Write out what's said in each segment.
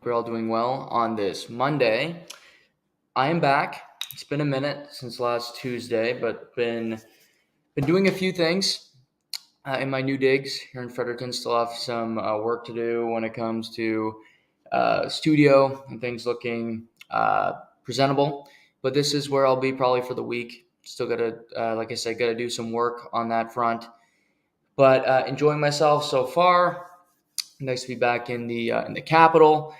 We're all doing well on this Monday. I am back. It's been a minute since last Tuesday, but been doing a few things in my new digs here in Fredericton. Still have some work to do when it comes to studio and things looking presentable. But this is where I'll be probably for the week. Still gotta, like I said, gotta do some work on that front. But enjoying myself so far. Nice to be back in the capital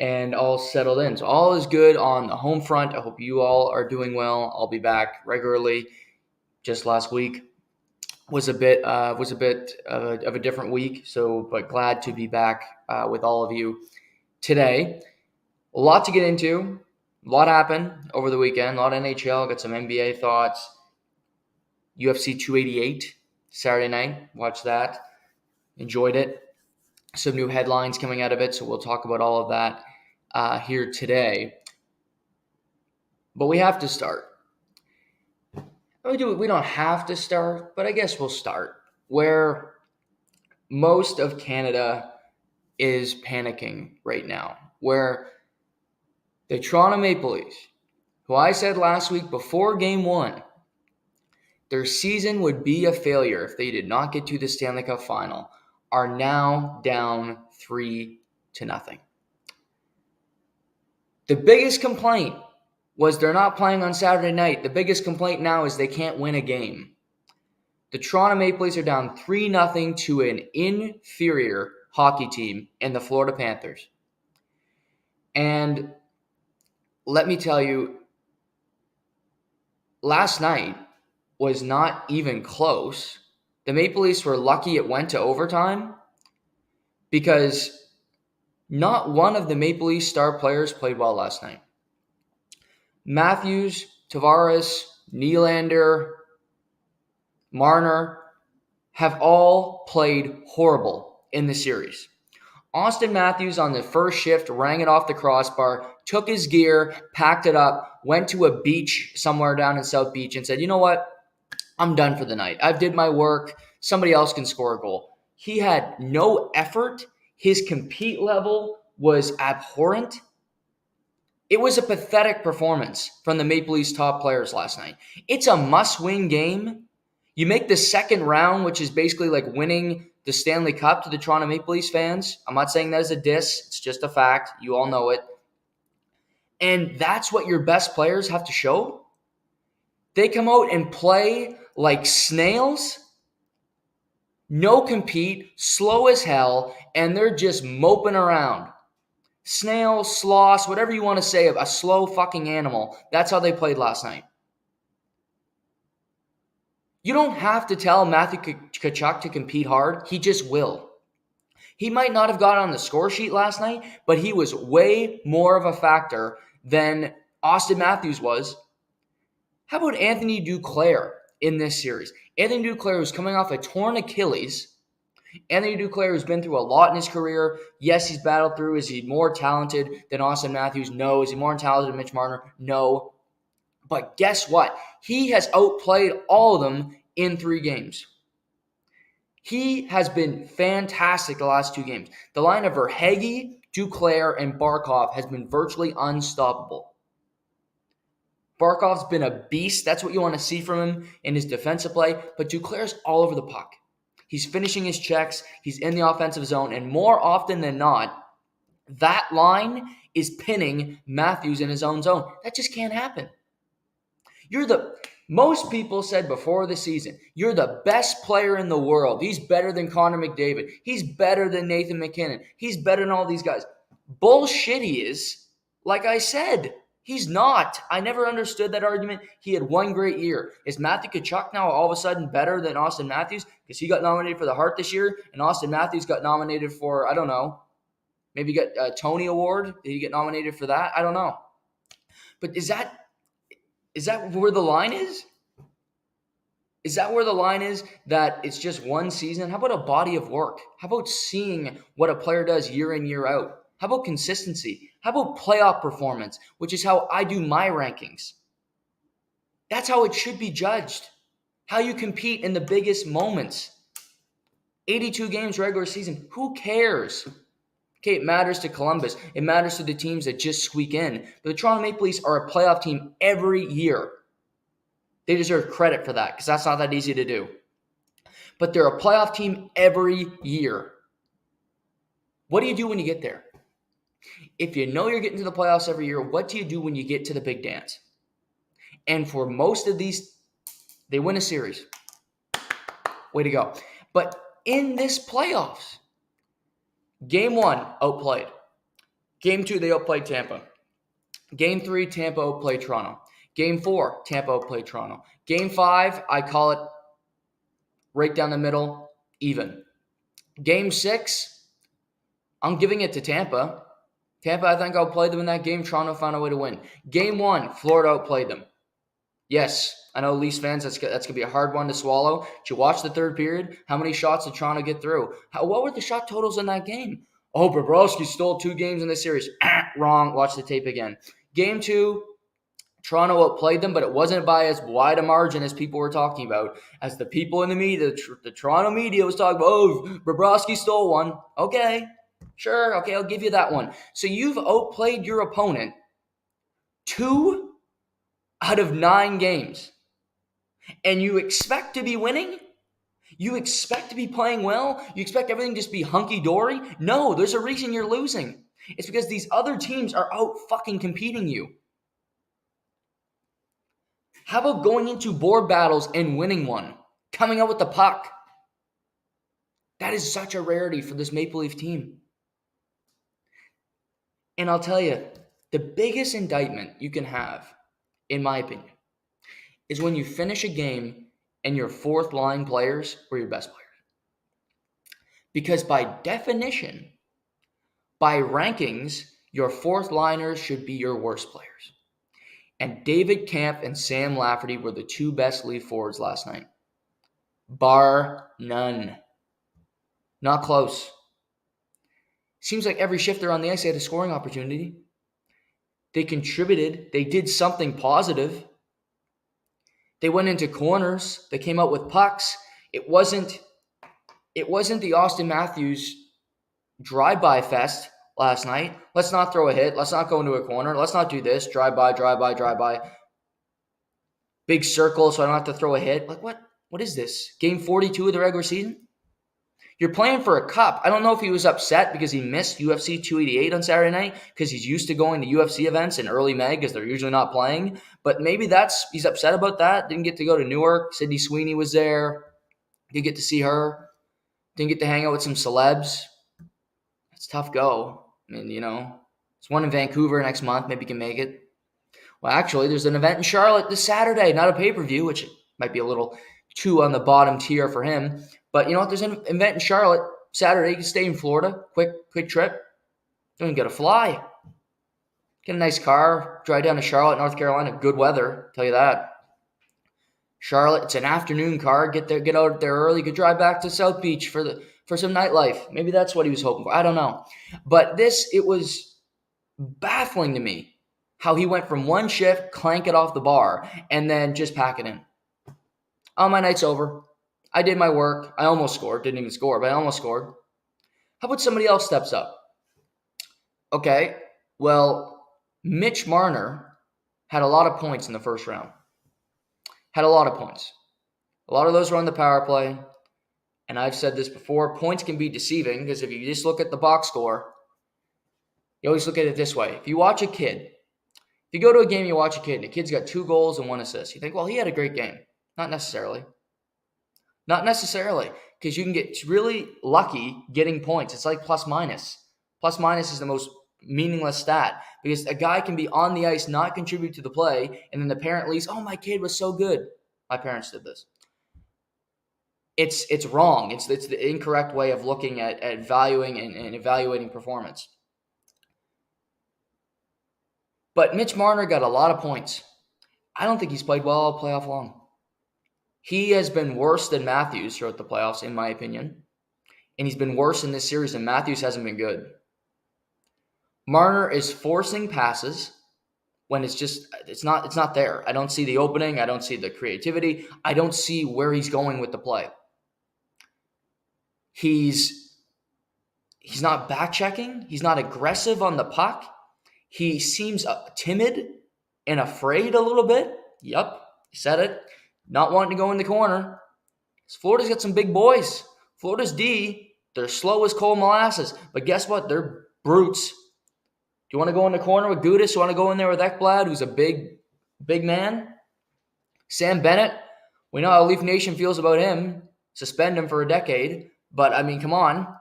and all settled in. So all is good on the home front. I hope you all are doing well. I'll be back regularly. Just last week was a bit of a different week. So, but glad to be back with all of you today. A lot to get into. A lot happened over the weekend. A lot of NHL. Got some NBA thoughts. UFC 288 Saturday night. Watched that. Enjoyed it. Some new headlines coming out of it. So we'll talk about all of that here today. But we have to start. We don't have to start, but I guess we'll start where most of Canada is panicking right now. Where the Toronto Maple Leafs, who I said last week before Game 1, their season would be a failure if they did not get to the Stanley Cup Final, are now down 3-0. The biggest complaint was they're not playing on Saturday night. The biggest complaint now is they can't win a game. The Toronto Maple Leafs are down 3-0 to an inferior hockey team in the Florida Panthers. And let me tell you, last night was not even close. The Maple Leafs were lucky it went to overtime because not one of the Maple Leafs star players played well last night. Matthews, Tavares, Nylander, Marner have all played horrible in the series. Austin Matthews on the first shift rang it off the crossbar, took his gear, packed it up, went to a beach somewhere down in South Beach and said, you know what? I'm done for the night. I've did my work. Somebody else can score a goal. He had no effort. His compete level was abhorrent. It was a pathetic performance from the Maple Leafs top players last night. It's a must-win game. You make the second round, which is basically like winning the Stanley Cup to the Toronto Maple Leafs fans. I'm not saying that as a diss. It's just a fact. You all know it. And that's what your best players have to show. They come out and play like snails, no compete, slow as hell, and they're just moping around. Snail, sloth, whatever you want to say, a slow fucking animal. That's how they played last night. You don't have to tell Matthew Tkachuk to compete hard. He just will. He might not have got on the score sheet last night, but he was way more of a factor than Austin Matthews was. How about Anthony Duclair in this series? Anthony Duclair was coming off a torn Achilles. Anthony Duclair has been through a lot in his career. Yes, he's battled through. Is he more talented than Austin Matthews? No. Is he more talented than Mitch Marner? No. But guess what? He has outplayed all of them in 3 games. He has been fantastic the last 2 games. The line of Verhaeghe, Duclair, and Barkov has been virtually unstoppable. Barkov's been a beast. That's what you want to see from him in his defensive play. But Duclair's all over the puck. He's finishing his checks. He's in the offensive zone. And more often than not, that line is pinning Matthews in his own zone. That just can't happen. Most people said before the season, you're the best player in the world. He's better than Connor McDavid. He's better than Nathan McKinnon. He's better than all these guys. Bullshit he is. Like I said, he's not. I never understood that argument. He had one great year. Is Matthew Tkachuk now all of a sudden better than Austin Matthews? Because he got nominated for the Hart this year, and Austin Matthews got nominated for, I don't know, maybe got a Tony Award. Did he get nominated for that? I don't know. But is that where the line is? Is that where the line is, that it's just one season? How about a body of work? How about seeing what a player does year in, year out? How about consistency? How about playoff performance, which is how I do my rankings? That's how it should be judged. How you compete in the biggest moments. 82 games regular season. Who cares? Okay, it matters to Columbus. It matters to the teams that just squeak in. But the Toronto Maple Leafs are a playoff team every year. They deserve credit for that because that's not that easy to do. But they're a playoff team every year. What do you do when you get there? If you know you're getting to the playoffs every year, what do you do when you get to the big dance? And for most of these, they win a series. Way to go. But in this playoffs, Game 1, outplayed. Game 2, they outplayed Tampa. Game 3, Tampa outplayed Toronto. Game 4, Tampa outplayed Toronto. Game 5, I call it right down the middle, even. Game 6, I'm giving it to Tampa. Tampa, I think, outplayed them in that game. Toronto found a way to win. Game 1, Florida outplayed them. Yes, I know Leafs fans, that's going to be a hard one to swallow. Did you watch the third period? How many shots did Toronto get through? What were the shot totals in that game? Oh, Bobrovsky stole 2 games in this series. Wrong. Watch the tape again. Game 2, Toronto outplayed them, but it wasn't by as wide a margin as people were talking about. As the people in the media, the Toronto media was talking about, oh, Bobrovsky stole 1. Okay, sure. Okay, I'll give you that one. So you've outplayed your opponent 2 out of 9 games. And you expect to be winning? You expect to be playing well? You expect everything to just be hunky-dory? No, there's a reason you're losing. It's because these other teams are out fucking competing you. How about going into board battles and winning one? Coming out with the puck. That is such a rarity for this Maple Leaf team. And I'll tell you, the biggest indictment you can have, in my opinion, is when you finish a game and your fourth line players were your best players. Because by definition, by rankings, your fourth liners should be your worst players. And David Kampf and Sam Lafferty were the 2 best Leaf forwards last night. Bar none. Not close. Seems like every shift they're on the ice, they had a scoring opportunity. They contributed. They did something positive. They went into corners. They came out with pucks. It wasn't the Austin Matthews drive-by fest last night. Let's not throw a hit. Let's not go into a corner. Let's not do this. Drive-by, drive-by, drive-by. Big circle so I don't have to throw a hit. Like, what is this? Game 42 of the regular season? You're playing for a cup. I don't know if he was upset because he missed UFC 288 on Saturday night because he's used to going to UFC events in early May because they're usually not playing. But maybe he's upset about that. Didn't get to go to Newark. Sydney Sweeney was there. Didn't get to see her. Didn't get to hang out with some celebs. It's a tough go. I mean, there's one in Vancouver next month. Maybe you can make it. Well, actually, there's an event in Charlotte this Saturday, not a pay-per-view, which might be a little too on the bottom tier for him. But you know what? There's an event in Charlotte Saturday. You can stay in Florida. Quick trip. Don't even got to fly. Get a nice car. Drive down to Charlotte, North Carolina. Good weather. I'll tell you that. Charlotte, it's an afternoon car. Get out there early. Could drive back to South Beach for some nightlife. Maybe that's what he was hoping for. I don't know. But it was baffling to me how he went from one shift, clank it off the bar, and then just pack it in. Oh, my night's over. I did my work. I almost scored. Didn't even score, but I almost scored. How about somebody else steps up? Okay, well, Mitch Marner had a lot of points in the first round. Had a lot of points. A lot of those were on the power play. And I've said this before, points can be deceiving because if you just look at the box score, you always look at it this way. If you watch a kid, if you go to a game, you watch a kid, and the kid's got 2 goals and 1 assist. You think, well, he had a great game. Not necessarily. Not necessarily, because you can get really lucky getting points. It's like plus minus. Plus minus is the most meaningless stat because a guy can be on the ice, not contribute to the play, and then the parent leaves, oh, my kid was so good. My parents did this. It's wrong. It's the incorrect way of looking at valuing and evaluating performance. But Mitch Marner got a lot of points. I don't think he's played well all playoff long. He has been worse than Matthews throughout the playoffs, in my opinion. And he's been worse in this series, and Matthews hasn't been good. Marner is forcing passes when it's not there. I don't see the opening. I don't see the creativity. I don't see where he's going with the play. He's He's not back checking. He's not aggressive on the puck. He seems timid and afraid a little bit. Yep, you said it. Not wanting to go in the corner. Florida's got some big boys. Florida's D, they're slow as cold molasses. But guess what? They're brutes. Do you want to go in the corner with Gudis? You want to go in there with Ekblad, who's a big man? Sam Bennett, we know how Leaf Nation feels about him. Suspend him for a decade. But, I mean, come on.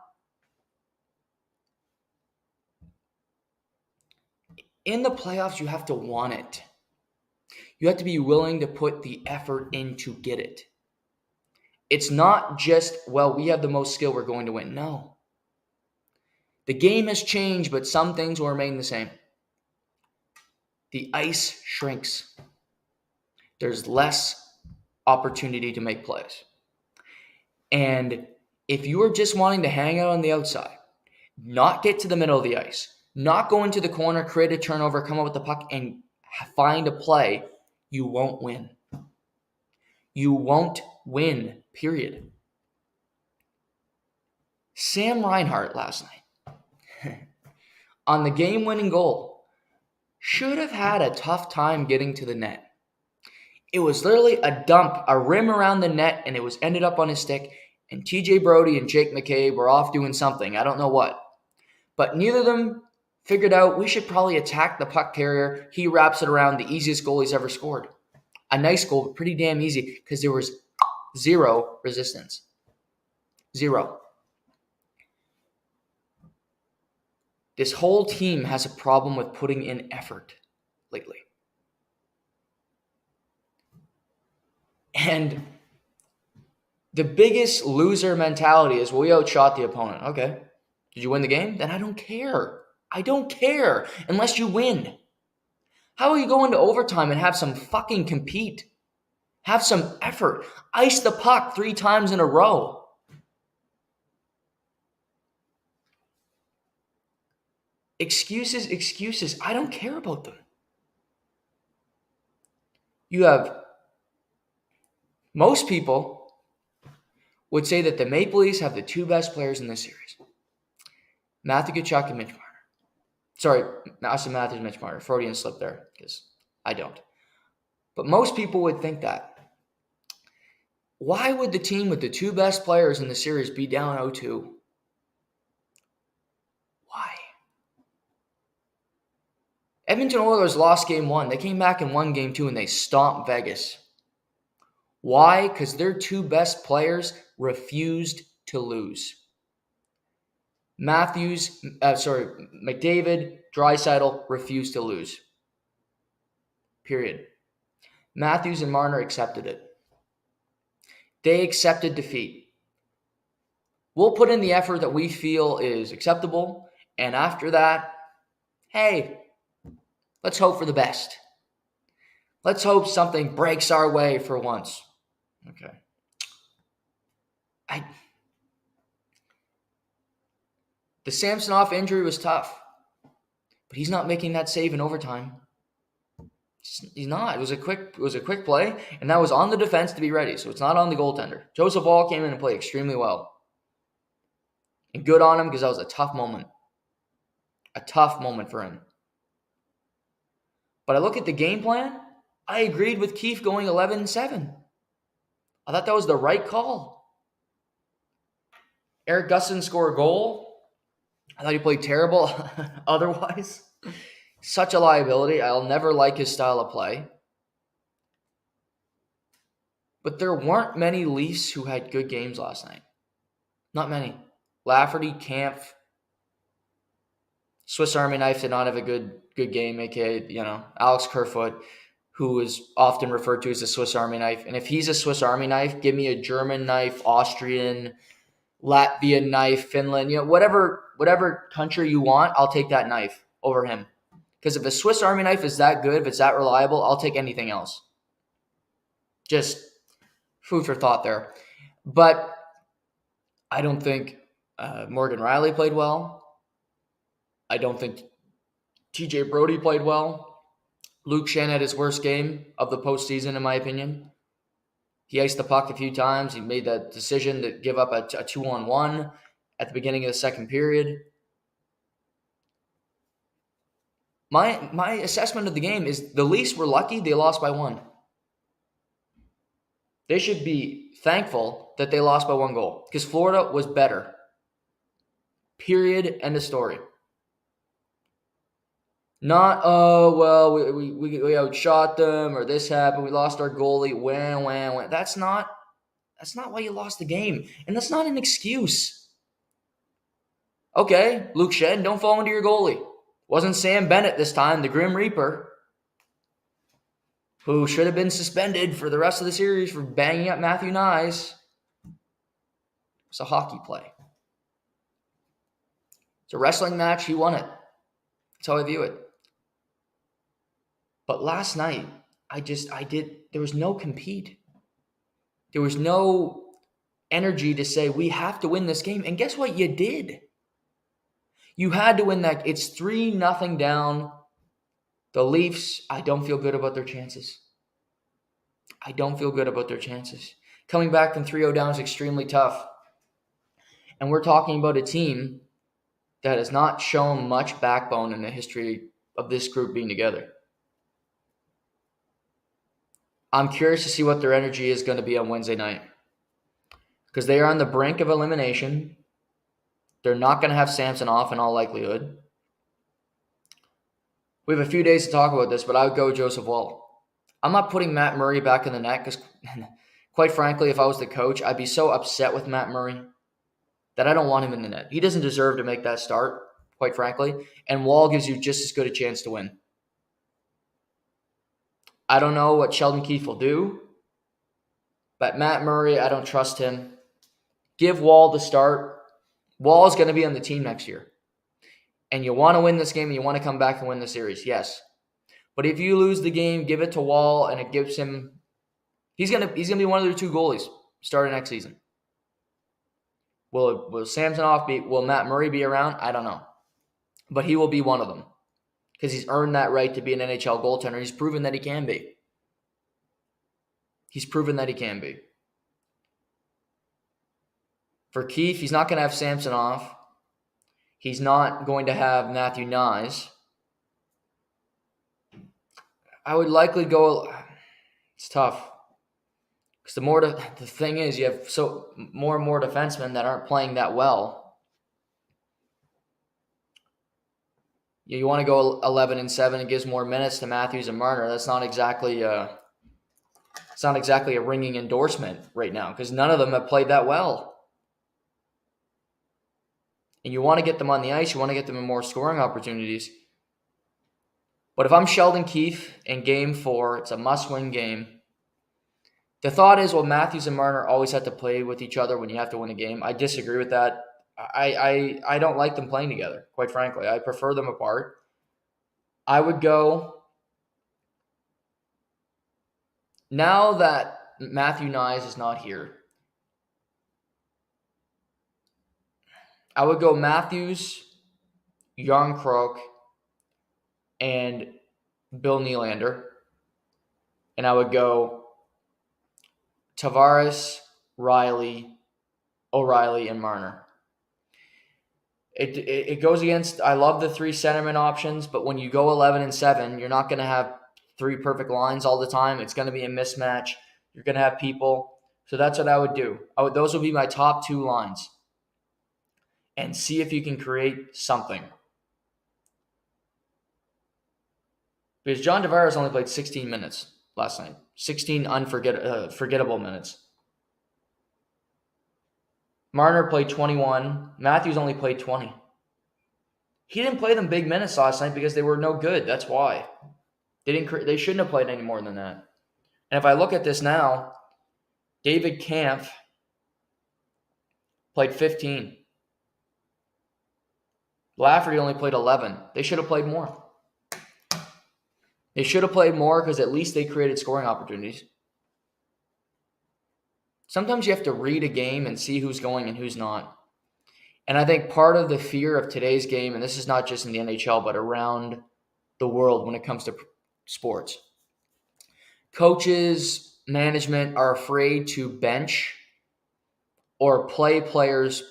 In the playoffs, you have to want it. You have to be willing to put the effort in to get it. It's not just, well, we have the most skill, we're going to win. No. The game has changed, but some things will remain the same. The ice shrinks. There's less opportunity to make plays. And if you are just wanting to hang out on the outside, not get to the middle of the ice, not go into the corner, create a turnover, come up with the puck, and find a play, you won't win. You won't win, period. Sam Reinhart last night, on the game-winning goal, should have had a tough time getting to the net. It was literally a dump, a rim around the net, and it was ended up on his stick, and TJ Brody and Jake McCabe were off doing something. I don't know what. But neither of them figured out we should probably attack the puck carrier. He wraps it around, the easiest goal he's ever scored. A nice goal, but pretty damn easy because there was zero resistance. Zero. This whole team has a problem with putting in effort lately. And the biggest loser mentality is, well, we outshot the opponent. Okay. Did you win the game? Then I don't care. I don't care unless you win. How will you go into overtime and have some fucking compete? Have some effort. Ice the puck 3 times in a row. Excuses. I don't care about them. You have, most people would say that the Maple Leafs have the 2 best players in this series. Matthew Tkachuk and Mitch Marner. Sorry, Austin Matthews and Mitch Marner. Freudian slip there because I don't. But most people would think that. Why would the team with the 2 best players in the series be down 0-2? Why? Edmonton Oilers lost game 1. They came back and won game 2 and they stomped Vegas. Why? Because their 2 best players refused to lose. McDavid, Draisaitl refused to lose. Period. Matthews and Marner accepted it. They accepted defeat. We'll put in the effort that we feel is acceptable, and after that, hey, let's hope for the best. Let's hope something breaks our way for once. Okay. The Samsonov injury was tough, but he's not making that save in overtime. He's not. It was a quick play, and that was on the defense to be ready, so it's not on the goaltender. Joseph Woll came in and played extremely well. And good on him because that was a tough moment. A tough moment for him. But I look at the game plan, I agreed with Keefe going 11-7. I thought that was the right call. Eric Gustin scored a goal. I thought he played terrible otherwise. Such a liability. I'll never like his style of play. But there weren't many Leafs who had good games last night. Not many. Lafferty, Kampf, Swiss Army Knife did not have a good game, aka, Alex Kerfoot, who is often referred to as a Swiss Army Knife. And if he's a Swiss Army Knife, give me a German knife, Austrian, Latvian knife, Finland, whatever country you want, I'll take that knife over him. Because if a Swiss Army knife is that good, if it's that reliable, I'll take anything else. Just food for thought there. But I don't think Morgan Riley played well. I don't think TJ Brody played well. Luke Schenn had his worst game of the postseason, in my opinion. He iced the puck a few times. He made that decision to give up a 2-on-1. at the beginning of the second period. My assessment of the game is the Leafs were lucky they lost by 1. They should be thankful that they lost by 1 goal because Florida was better. Period. End of story. Not, oh, well, we outshot them or this happened. We lost our goalie. Wham. That's not why you lost the game. And that's not an excuse. Okay, Luke Shen, don't fall into your goalie. Wasn't Sam Bennett this time, the Grim Reaper, who should have been suspended for the rest of the series for banging up Matthew Nyes. It's a hockey play. It's a wrestling match. He won it. That's how I view it. But last night, there was no compete. There was no energy to say, we have to win this game. And guess what? You did. You had to win that. It's 3-0 down. The Leafs, I don't feel good about their chances. Coming back from 3-0 down is extremely tough. And we're talking about a team that has not shown much backbone in the history of this group being together. I'm curious to see what their energy is going to be on Wednesday night. Because they are on the brink of elimination. They're not going to have Samsonov in all likelihood. We have a few days to talk about this, but I would go Joseph Woll. I'm not putting Matt Murray back in the net because, quite frankly, if I was the coach, I'd be so upset with Matt Murray that I don't want him in the net. He doesn't deserve to make that start, quite frankly, and Woll gives you just as good a chance to win. I don't know what Sheldon Keefe will do, but Matt Murray, I don't trust him. Give Woll the start. Woll is going to be on the team next year. And you want to win this game and you want to come back and win the series, yes. But if you lose the game, give it to Woll and it gives him – he's gonna be one of their 2 goalies starting next season. Will Samsonov will Matt Murray be around? I don't know. But he will be one of them because he's earned that right to be an NHL goaltender. He's proven that he can be. For Keefe, he's not going to have Samsonov. He's not going to have Matthew Nyes. I would likely go – it's tough. Because the thing is, you have more and more defensemen that aren't playing that well. You want to go 11-7. It gives more minutes to Matthews and Marner. That's not exactly a ringing endorsement right now because none of them have played that well. And you want to get them on the ice. You want to get them in more scoring opportunities. But if I'm Sheldon Keefe in Game 4, it's a must-win game. The thought is, well, Matthews and Marner always have to play with each other when you have to win a game. I disagree with that. I don't like them playing together, quite frankly. I prefer them apart. I would go, now that Matthew Nyes is not here, I would go Matthews, Yarncroke, and Bill Nylander. And I would go Tavares, O'Reilly, and Marner. It goes against, I love the 3 centerman options, but when you go 11-7, you're not going to have 3 perfect lines all the time. It's going to be a mismatch. You're going to have people. So that's what I would do. Those would be my top 2 lines. And see if you can create something. Because John Tavares only played 16 minutes last night. 16 forgettable minutes. Marner played 21. Matthews only played 20. He didn't play them big minutes last night because they were no good. That's why. They shouldn't have played any more than that. And if I look at this now, David Kampf played 15. Lafferty only played 11. They should have played more. They should have played more because at least they created scoring opportunities. Sometimes you have to read a game and see who's going and who's not. And I think part of the fear of today's game, and this is not just in the NHL, but around the world when it comes to sports, coaches, management are afraid to bench or play players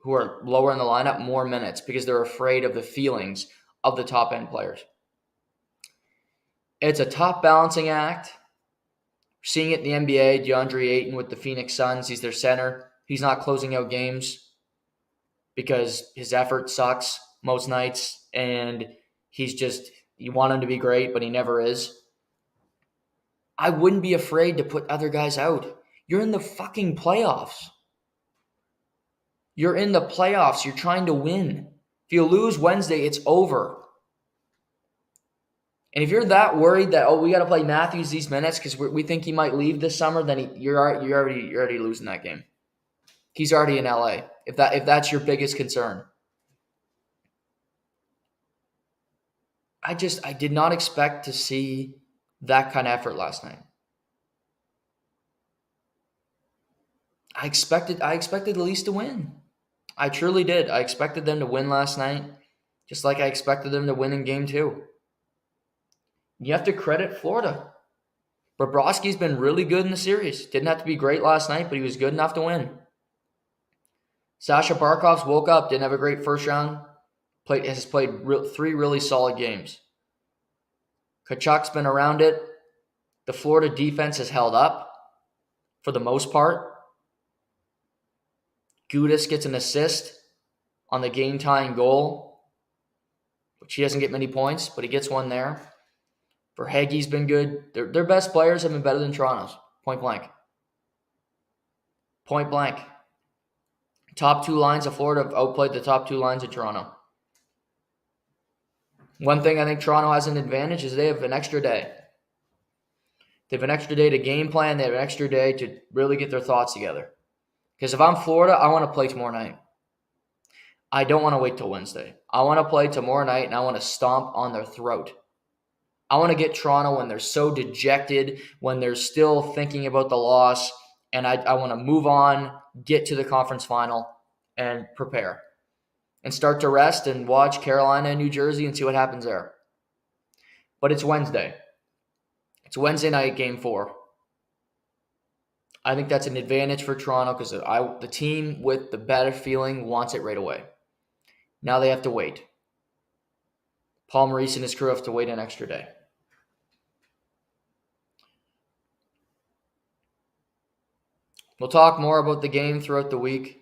who are lower in the lineup more minutes because they're afraid of the feelings of the top-end players. It's a tough balancing act. We're seeing it in the NBA, DeAndre Ayton with the Phoenix Suns. He's their center. He's not closing out games because his effort sucks most nights, and you want him to be great, but he never is. I wouldn't be afraid to put other guys out. You're in the fucking playoffs. You're in the playoffs. You're trying to win. If you lose Wednesday, it's over. And if you're that worried that, we got to play Matthews these minutes because we think he might leave this summer, then you're already losing that game. He's already in LA. If that's your biggest concern. I did not expect to see that kind of effort last night. I expected the Leafs to win. I truly did. I expected them to win last night, just like I expected them to win in Game 2. You have to credit Florida. Bobrovsky's been really good in the series. Didn't have to be great last night, but he was good enough to win. Sasha Barkov's woke up, didn't have a great first round. Has played 3 really solid games. Kachuk's been around it. The Florida defense has held up for the most part. Gudas gets an assist on the game-tying goal, which he doesn't get many points, but he gets one there. Verhaeghe's been good. Their best players have been better than Toronto's, point blank. Point blank. Top 2 lines of Florida have outplayed the top 2 lines of Toronto. One thing I think Toronto has an advantage is they have an extra day. They have an extra day to game plan. They have an extra day to really get their thoughts together. Because if I'm Florida, I want to play tomorrow night. I don't want to wait till Wednesday. I want to play tomorrow night, and I want to stomp on their throat. I want to get Toronto when they're so dejected, when they're still thinking about the loss, and I want to move on, get to the conference final, and prepare. And start to rest and watch Carolina and New Jersey and see what happens there. But it's Wednesday. It's Wednesday night, Game 4. I think that's an advantage for Toronto because the team with the better feeling wants it right away. Now they have to wait. Paul Maurice and his crew have to wait an extra day. We'll talk more about the game throughout the week.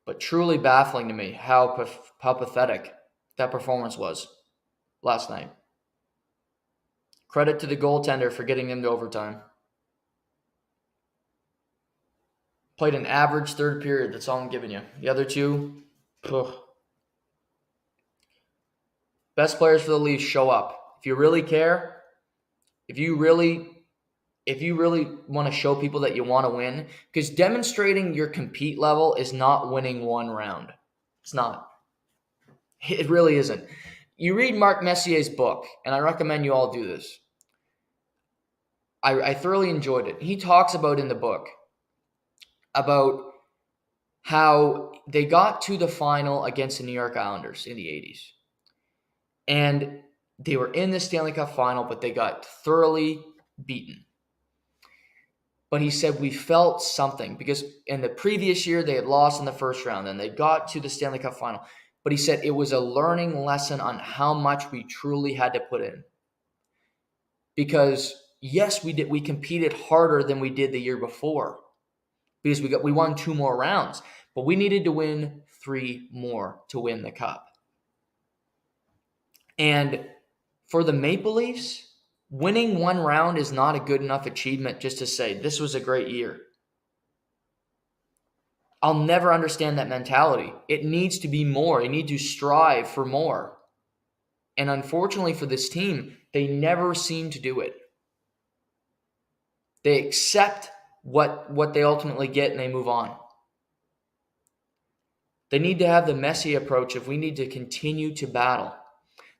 But truly baffling to me how pathetic that performance was last night. Credit to the goaltender for getting them to overtime. Played an average third period. That's all I'm giving you. The other 2, best players for the Leafs show up. If you really care, if you really want to show people that you want to win, because demonstrating your compete level is not winning one round. It's not. It really isn't. You read Mark Messier's book, and I recommend you all do this. I thoroughly enjoyed it. He talks about in the book about how they got to the final against the New York Islanders in the 80s. And they were in the Stanley Cup final, but they got thoroughly beaten. But he said we felt something because in the previous year they had lost in the first round and they got to the Stanley Cup final. But he said it was a learning lesson on how much we truly had to put in. Because yes, we competed harder than we did the year before. Because we won 2 more rounds, but we needed to win 3 more to win the cup. And for the Maple Leafs, winning 1 round is not a good enough achievement just to say, this was a great year. I'll never understand that mentality. It needs to be more. You need to strive for more. And unfortunately for this team, they never seem to do it. They accept what they ultimately get and they move on. They need to have the messy approach of we need to continue to battle.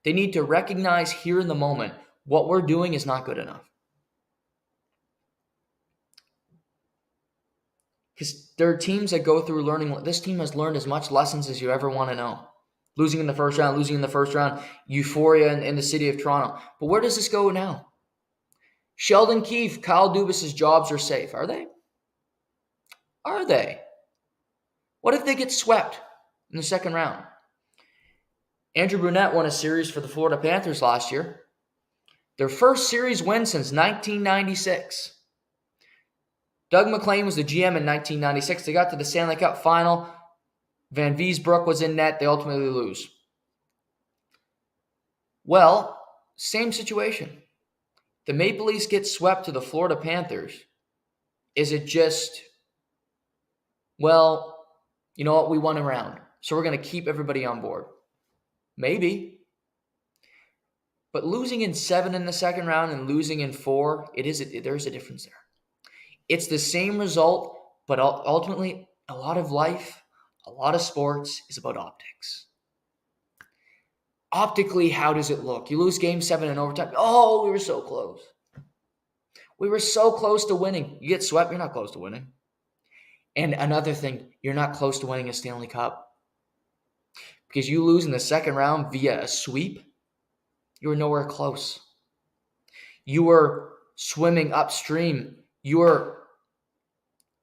They need to recognize here in the moment what we're doing is not good enough. Because there are teams that go through learning. This team has learned as much lessons as you ever want to know. Losing in the first round, euphoria in the city of Toronto. But where does this go now? Sheldon Keefe, Kyle Dubas' jobs are safe. Are they? Are they? What if they get swept in the second round? Andrew Brunette won a series for the Florida Panthers last year. Their first series win since 1996. Doug McLean was the GM in 1996. They got to the Stanley Cup final. Van Viesbroek was in net. They ultimately lose. Well, same situation. The Maple Leafs get swept to the Florida Panthers. Is it just, well, you know what, we won a round, so we're going to keep everybody on board? Maybe. But losing in 7 in the second round and losing in 4, there's a difference there. It's the same result, but ultimately, a lot of life, a lot of sports is about optics. Optically, how does it look? You lose game 7 in overtime. Oh, we were so close. We were so close to winning. You get swept, you're not close to winning. And another thing, you're not close to winning a Stanley Cup. Because you lose in the second round via a sweep, you were nowhere close. You were swimming upstream. You're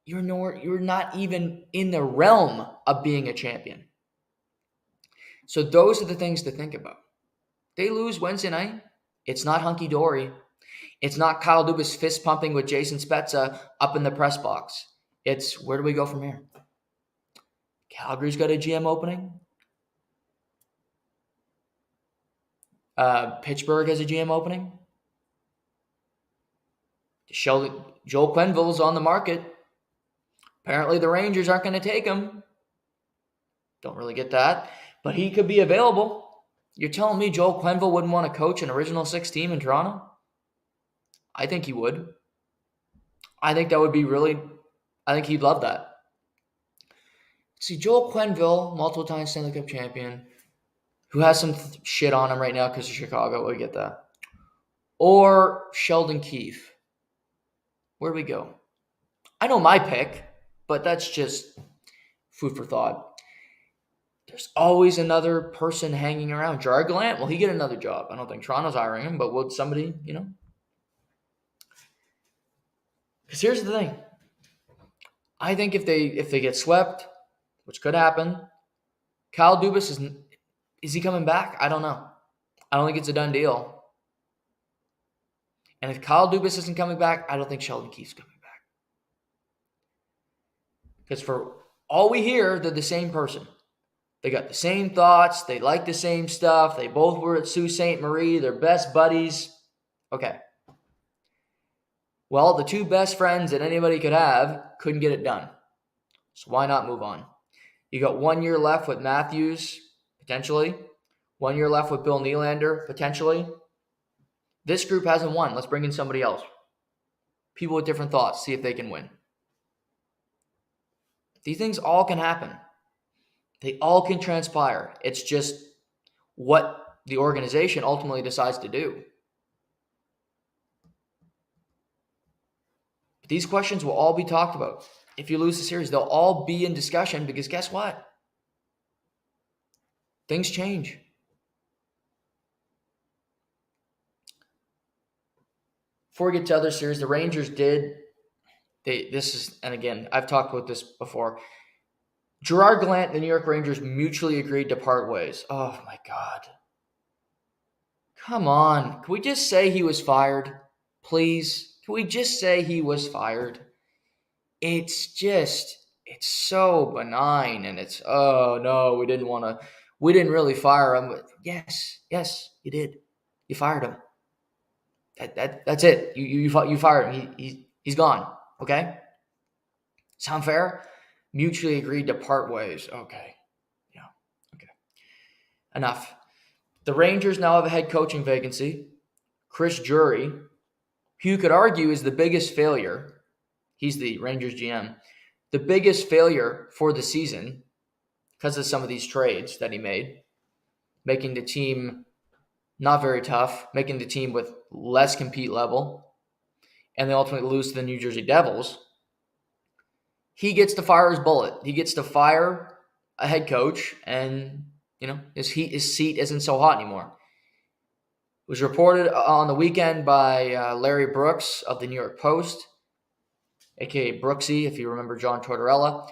not even in the realm of being a champion. So those are the things to think about. They lose Wednesday night. It's not hunky-dory. It's not Kyle Dubas fist pumping with Jason Spezza up in the press box. It's, where do we go from here? Calgary's got a GM opening. Pittsburgh has a GM opening. Joel Quenneville's on the market. Apparently the Rangers aren't going to take him. Don't really get that. But he could be available. You're telling me Joel Quenneville wouldn't want to coach an original 6 team in Toronto? I think he would. I think he'd love that. See, Joel Quenneville, multiple-time Stanley Cup champion, who has some shit on him right now because of Chicago. We get that. Or Sheldon Keefe. Where do we go? I know my pick, but that's just food for thought. There's always another person hanging around. Gerard Gallant, will he get another job? I don't think Toronto's hiring him, but would somebody, Because here's the thing. I think if they get swept, which could happen, Kyle Dubas is he coming back? I don't know. I don't think it's a done deal. And if Kyle Dubas isn't coming back, I don't think Sheldon Keefe's coming back. Because for all we hear, they're the same person. They got the same thoughts. They like the same stuff. They both were at Sault Ste. Marie. They're best buddies. Okay. Well, the 2 best friends that anybody could have couldn't get it done. So why not move on? You got 1 year left with Matthews, potentially. 1 year left with Bill Nylander, potentially. This group hasn't won. Let's bring in somebody else. People with different thoughts, see if they can win. These things all can happen. They all can transpire. It's just what the organization ultimately decides to do. But these questions will all be talked about. If you lose the series, they'll all be in discussion because guess what? Things change. Before we get to other series, the Rangers and again, I've talked about this before. Gerard Gallant and the New York Rangers mutually agreed to part ways. Oh my God. Come on. Can we just say he was fired? Please? Can we just say he was fired? It's so benign and it's, oh no, we didn't really fire him. But yes, you did. You fired him. That's it. You fired him. He's gone. Okay? Sound fair? Mutually agreed to part ways. Okay. Yeah. Okay. Enough. The Rangers now have a head coaching vacancy. Chris Drury, who you could argue is the biggest failure. He's the Rangers GM. The biggest failure for the season because of some of these trades that he made, making the team not very tough, making the team with less compete level, and they ultimately lose to the New Jersey Devils. He gets to fire his bullet. He gets to fire a head coach, and his seat isn't so hot anymore. It was reported on the weekend by Larry Brooks of the New York Post, aka Brooksy, if you remember John Tortorella.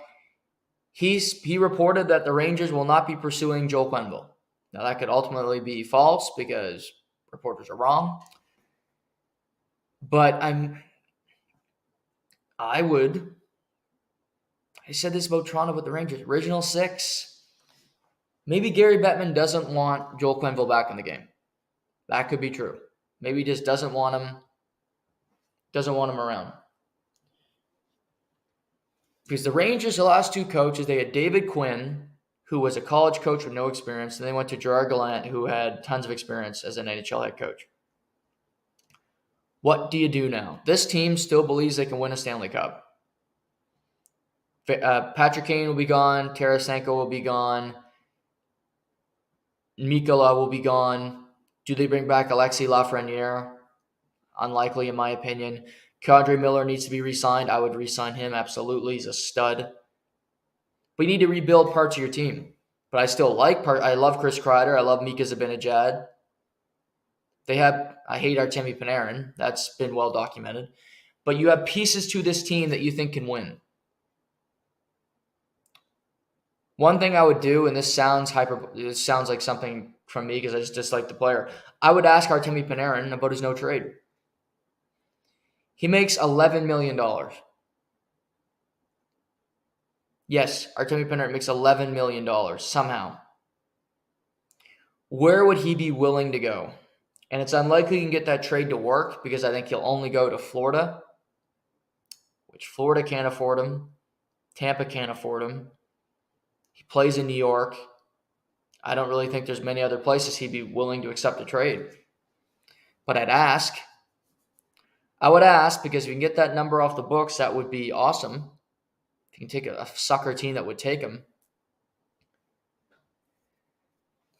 He reported that the Rangers will not be pursuing Joel Quenneville. Now, that could ultimately be false because reporters are wrong. But I said this about Toronto with the Rangers. Original six. Maybe Gary Bettman doesn't want Joel Quenneville back in the game. That could be true. Maybe he just doesn't want him around. Because the Rangers, the last two coaches, they had David Quinn, who was a college coach with no experience, and they went to Gerard Gallant, who had tons of experience as an NHL head coach. What do you do now? This team still believes they can win a Stanley Cup. Patrick Kane will be gone. Tarasenko will be gone. Mikkola will be gone. Do they bring back Alexis Lafreniere? Unlikely, in my opinion. Kadri Miller needs to be re-signed. I would re-sign him, absolutely. He's a stud. But you need to rebuild parts of your team. But I love Chris Kreider. I love Mika Zibanejad. I hate Artemi Panarin. That's been well documented. But you have pieces to this team that you think can win. One thing I would do, and this sounds like something from me because I just dislike the player. I would ask Artemi Panarin about his no trade. He makes $11 million. Yes, Artemi Panarin makes $11 million somehow. Where would he be willing to go? And it's unlikely you can get that trade to work because I think he'll only go to Florida, which Florida can't afford him. Tampa can't afford him. He plays in New York. I don't really think there's many other places he'd be willing to accept a trade. But I would ask because if you can get that number off the books, that would be awesome. If you can take a sucker team that would take him.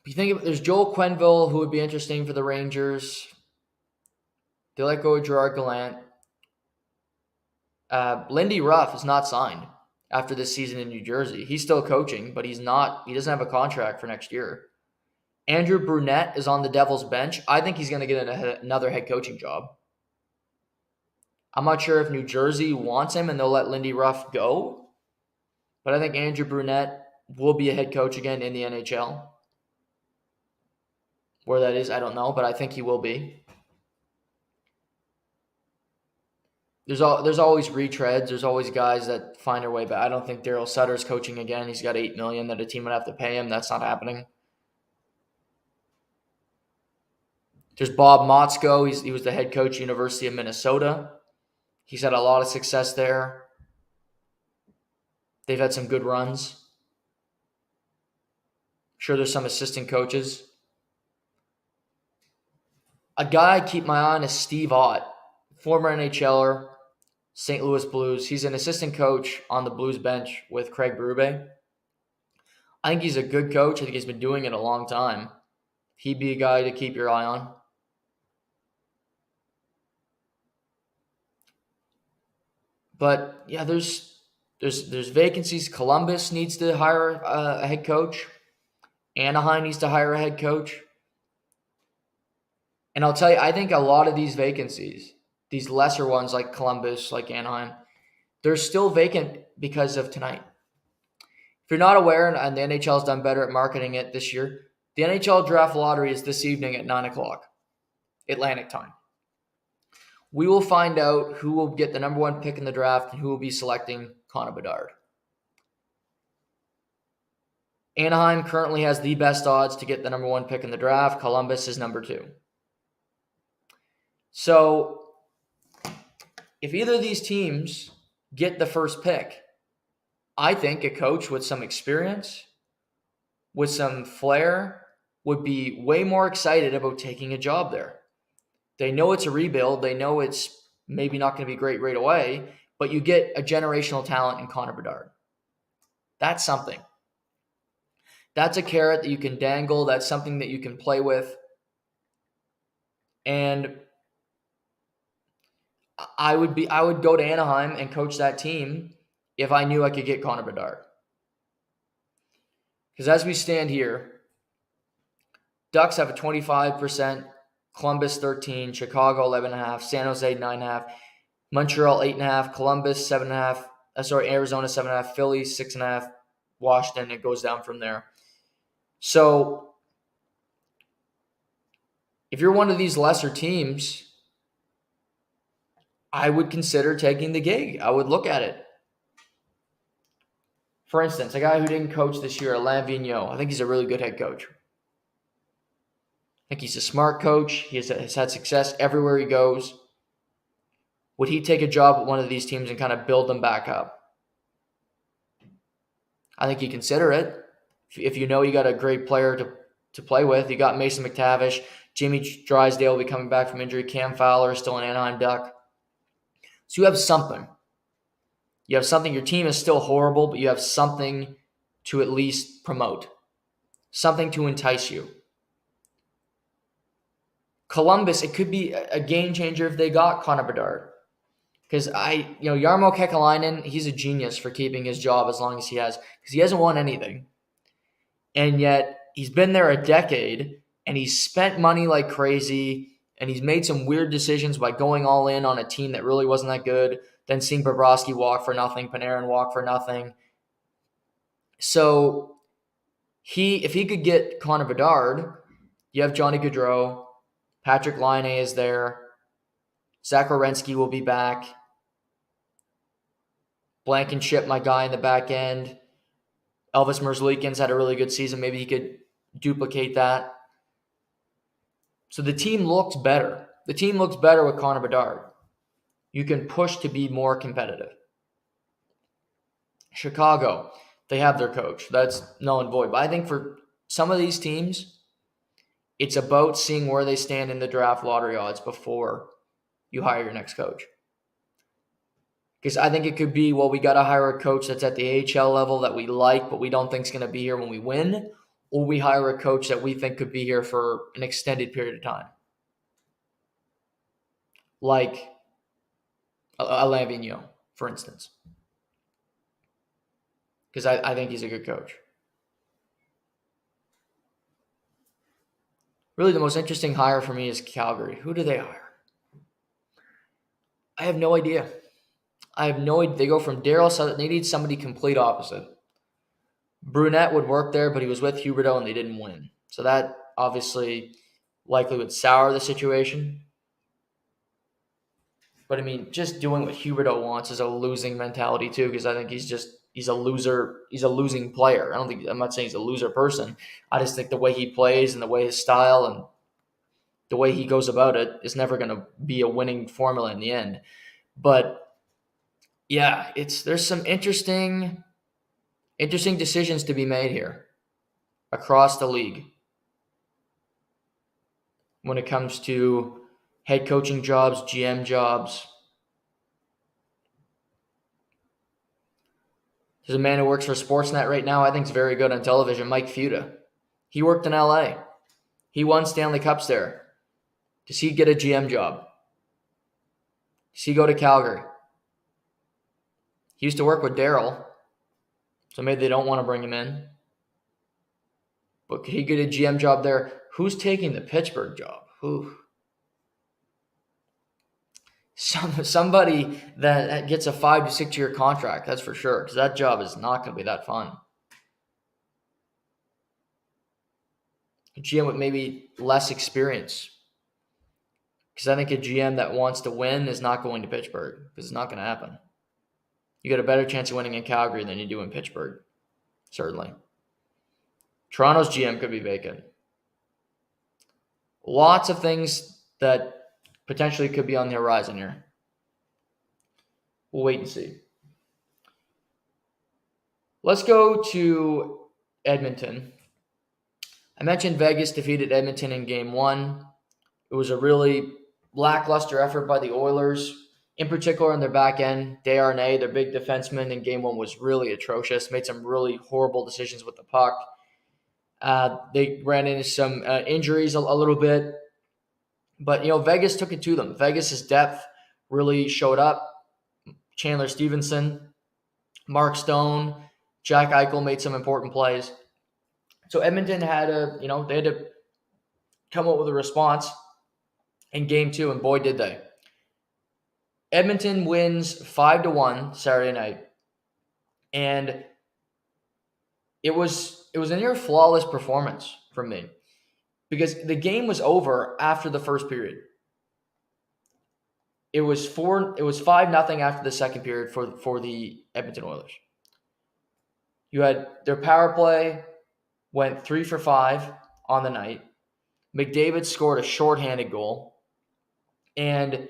If you think there's Joel Quenneville, who would be interesting for the Rangers. They let go of Gerard Gallant. Lindy Ruff is not signed after this season in New Jersey. He's still coaching, but he doesn't have a contract for next year. Andrew Brunette is on the Devils bench. I think he's going to get another head coaching job. I'm not sure if New Jersey wants him and they'll let Lindy Ruff go, but I think Andrew Brunette will be a head coach again in the NHL. Where that is, I don't know, but I think he will be. There's always retreads. There's always guys that find their way back. I don't think Daryl Sutter's coaching again. He's got $8 million that a team would have to pay him. That's not happening. There's Bob Motzko. He was the head coach, University of Minnesota. He's had a lot of success there. They've had some good runs. Sure, there's some assistant coaches. A guy I keep my eye on is Steve Ott, former NHLer, St. Louis Blues. He's an assistant coach on the Blues bench with Craig Berube. I think he's a good coach. I think he's been doing it a long time. He'd be a guy to keep your eye on. But yeah, there's vacancies. Columbus needs to hire a head coach. Anaheim needs to hire a head coach. And I'll tell you, I think a lot of these vacancies, these lesser ones like Columbus, like Anaheim, they're still vacant because of tonight. If you're not aware, and the NHL has done better at marketing it this year, the NHL Draft Lottery is this evening at 9 o'clock, Atlantic time. We will find out who will get the number one pick in the draft and who will be selecting Connor Bedard. Anaheim currently has the best odds to get the number one pick in the draft. Columbus is number 2. So if either of these teams get the first pick, I think a coach with some experience, with some flair, would be way more excited about taking a job there. They know it's a rebuild. They know it's maybe not going to be great right away, but you get a generational talent in Connor Bedard. That's something. That's a carrot that you can dangle. That's something that you can play with. And I would go to Anaheim and coach that team if I knew I could get Connor Bedard. Because as we stand here, Ducks have a 25%, Columbus 13, Chicago 11.5, San Jose 9.5, Montreal 8.5, Columbus 7.5, Arizona 7.5, Philly 6.5, Washington. It goes down from there. So if you're one of these lesser teams, I would consider taking the gig. I would look at it. For instance, a guy who didn't coach this year, Alain Vigneault. I think he's a really good head coach. I think he's a smart coach. He has had success everywhere he goes. Would he take a job at one of these teams and kind of build them back up? I think you consider it. If you know you got a great player to play with, you got Mason McTavish, Jimmy Drysdale will be coming back from injury, Cam Fowler is still an Anaheim Duck. So you have something. You have something. Your team is still horrible, but you have something to at least promote, something to entice you. Columbus, it could be a game changer if they got Connor Bedard. Because Jarmo Kekalainen, he's a genius for keeping his job as long as he has, because he hasn't won anything. And yet he's been there a decade, and he's spent money like crazy, and he's made some weird decisions by going all in on a team that really wasn't that good, then seeing Bobrovsky walk for nothing, Panarin walk for nothing. So if he could get Connor Bedard, you have Johnny Gaudreau, Patrick Laine is there, Zach Werenski will be back, Blankenship, my guy in the back end. Elvis Merzlikins had a really good season. Maybe he could duplicate that. So the team looks better. The team looks better with Connor Bedard. You can push to be more competitive. Chicago, they have their coach. That's null and void. But I think for some of these teams, it's about seeing where they stand in the draft lottery odds before you hire your next coach. Because I think it could be, we got to hire a coach that's at the AHL level that we like, but we don't think is going to be here when we win. Or we hire a coach that we think could be here for an extended period of time. Like Alain Vigneault, for instance. Because I think he's a good coach. Really, the most interesting hire for me is Calgary. Who do they hire? I have no idea. They go from Daryl Sutter. They need somebody complete opposite. Brunette would work there, but he was with Huberdeau and they didn't win. So that obviously likely would sour the situation. But I mean, just doing what Huberdeau wants is a losing mentality too, because I think he's a loser. He's a losing player. I'm not saying he's a loser person. I just think the way he plays and the way his style and the way he goes about it is never going to be a winning formula in the end. But yeah, there's some interesting decisions to be made here across the league when it comes to head coaching jobs, GM jobs. There's a man who works for Sportsnet right now I think is very good on television, Mike Futa. He worked in LA. He won Stanley Cups there. Does he get a GM job? Does he go to Calgary? He used to work with Daryl, so maybe they don't want to bring him in. But could he get a GM job there? Who's taking the Pittsburgh job? Who? Somebody that gets a 5 to 6 year contract, that's for sure, because that job is not going to be that fun. A GM with maybe less experience. Because I think a GM that wants to win is not going to Pittsburgh, because it's not going to happen. You got a better chance of winning in Calgary than you do in Pittsburgh, certainly. Toronto's GM could be vacant. Lots of things that potentially could be on the horizon here. We'll wait and see. Let's go to Edmonton. I mentioned Vegas defeated Edmonton in Game 1. It was a really lackluster effort by the Oilers, in particular on their back end. Desharnais, their big defenseman in Game 1, was really atrocious, made some really horrible decisions with the puck. They ran into some injuries a little bit. But, Vegas took it to them. Vegas' depth really showed up. Chandler Stevenson, Mark Stone, Jack Eichel made some important plays. So Edmonton had they had to come up with a response in Game 2, and boy, did they. Edmonton wins 5-1 Saturday night. And it was a near flawless performance from me because the game was over after the first period. It was 5-0 after the second period for the Edmonton Oilers. You had their power play went 3 for 5 on the night. McDavid scored a shorthanded goal. And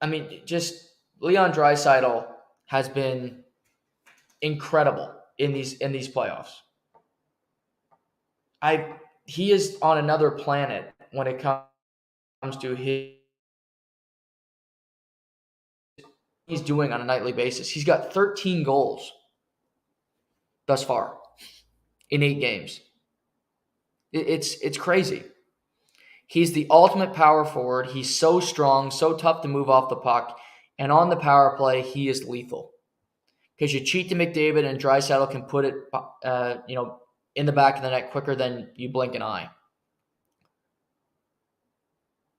I mean, just Leon Draisaitl has been incredible in these playoffs. He is on another planet when it comes to he's doing on a nightly basis. He's got 13 goals thus far in 8 games. It's crazy. He's the ultimate power forward. He's so strong, so tough to move off the puck. And on the power play, he is lethal. Because you cheat to McDavid and Draisaitl can put it in the back of the net quicker than you blink an eye.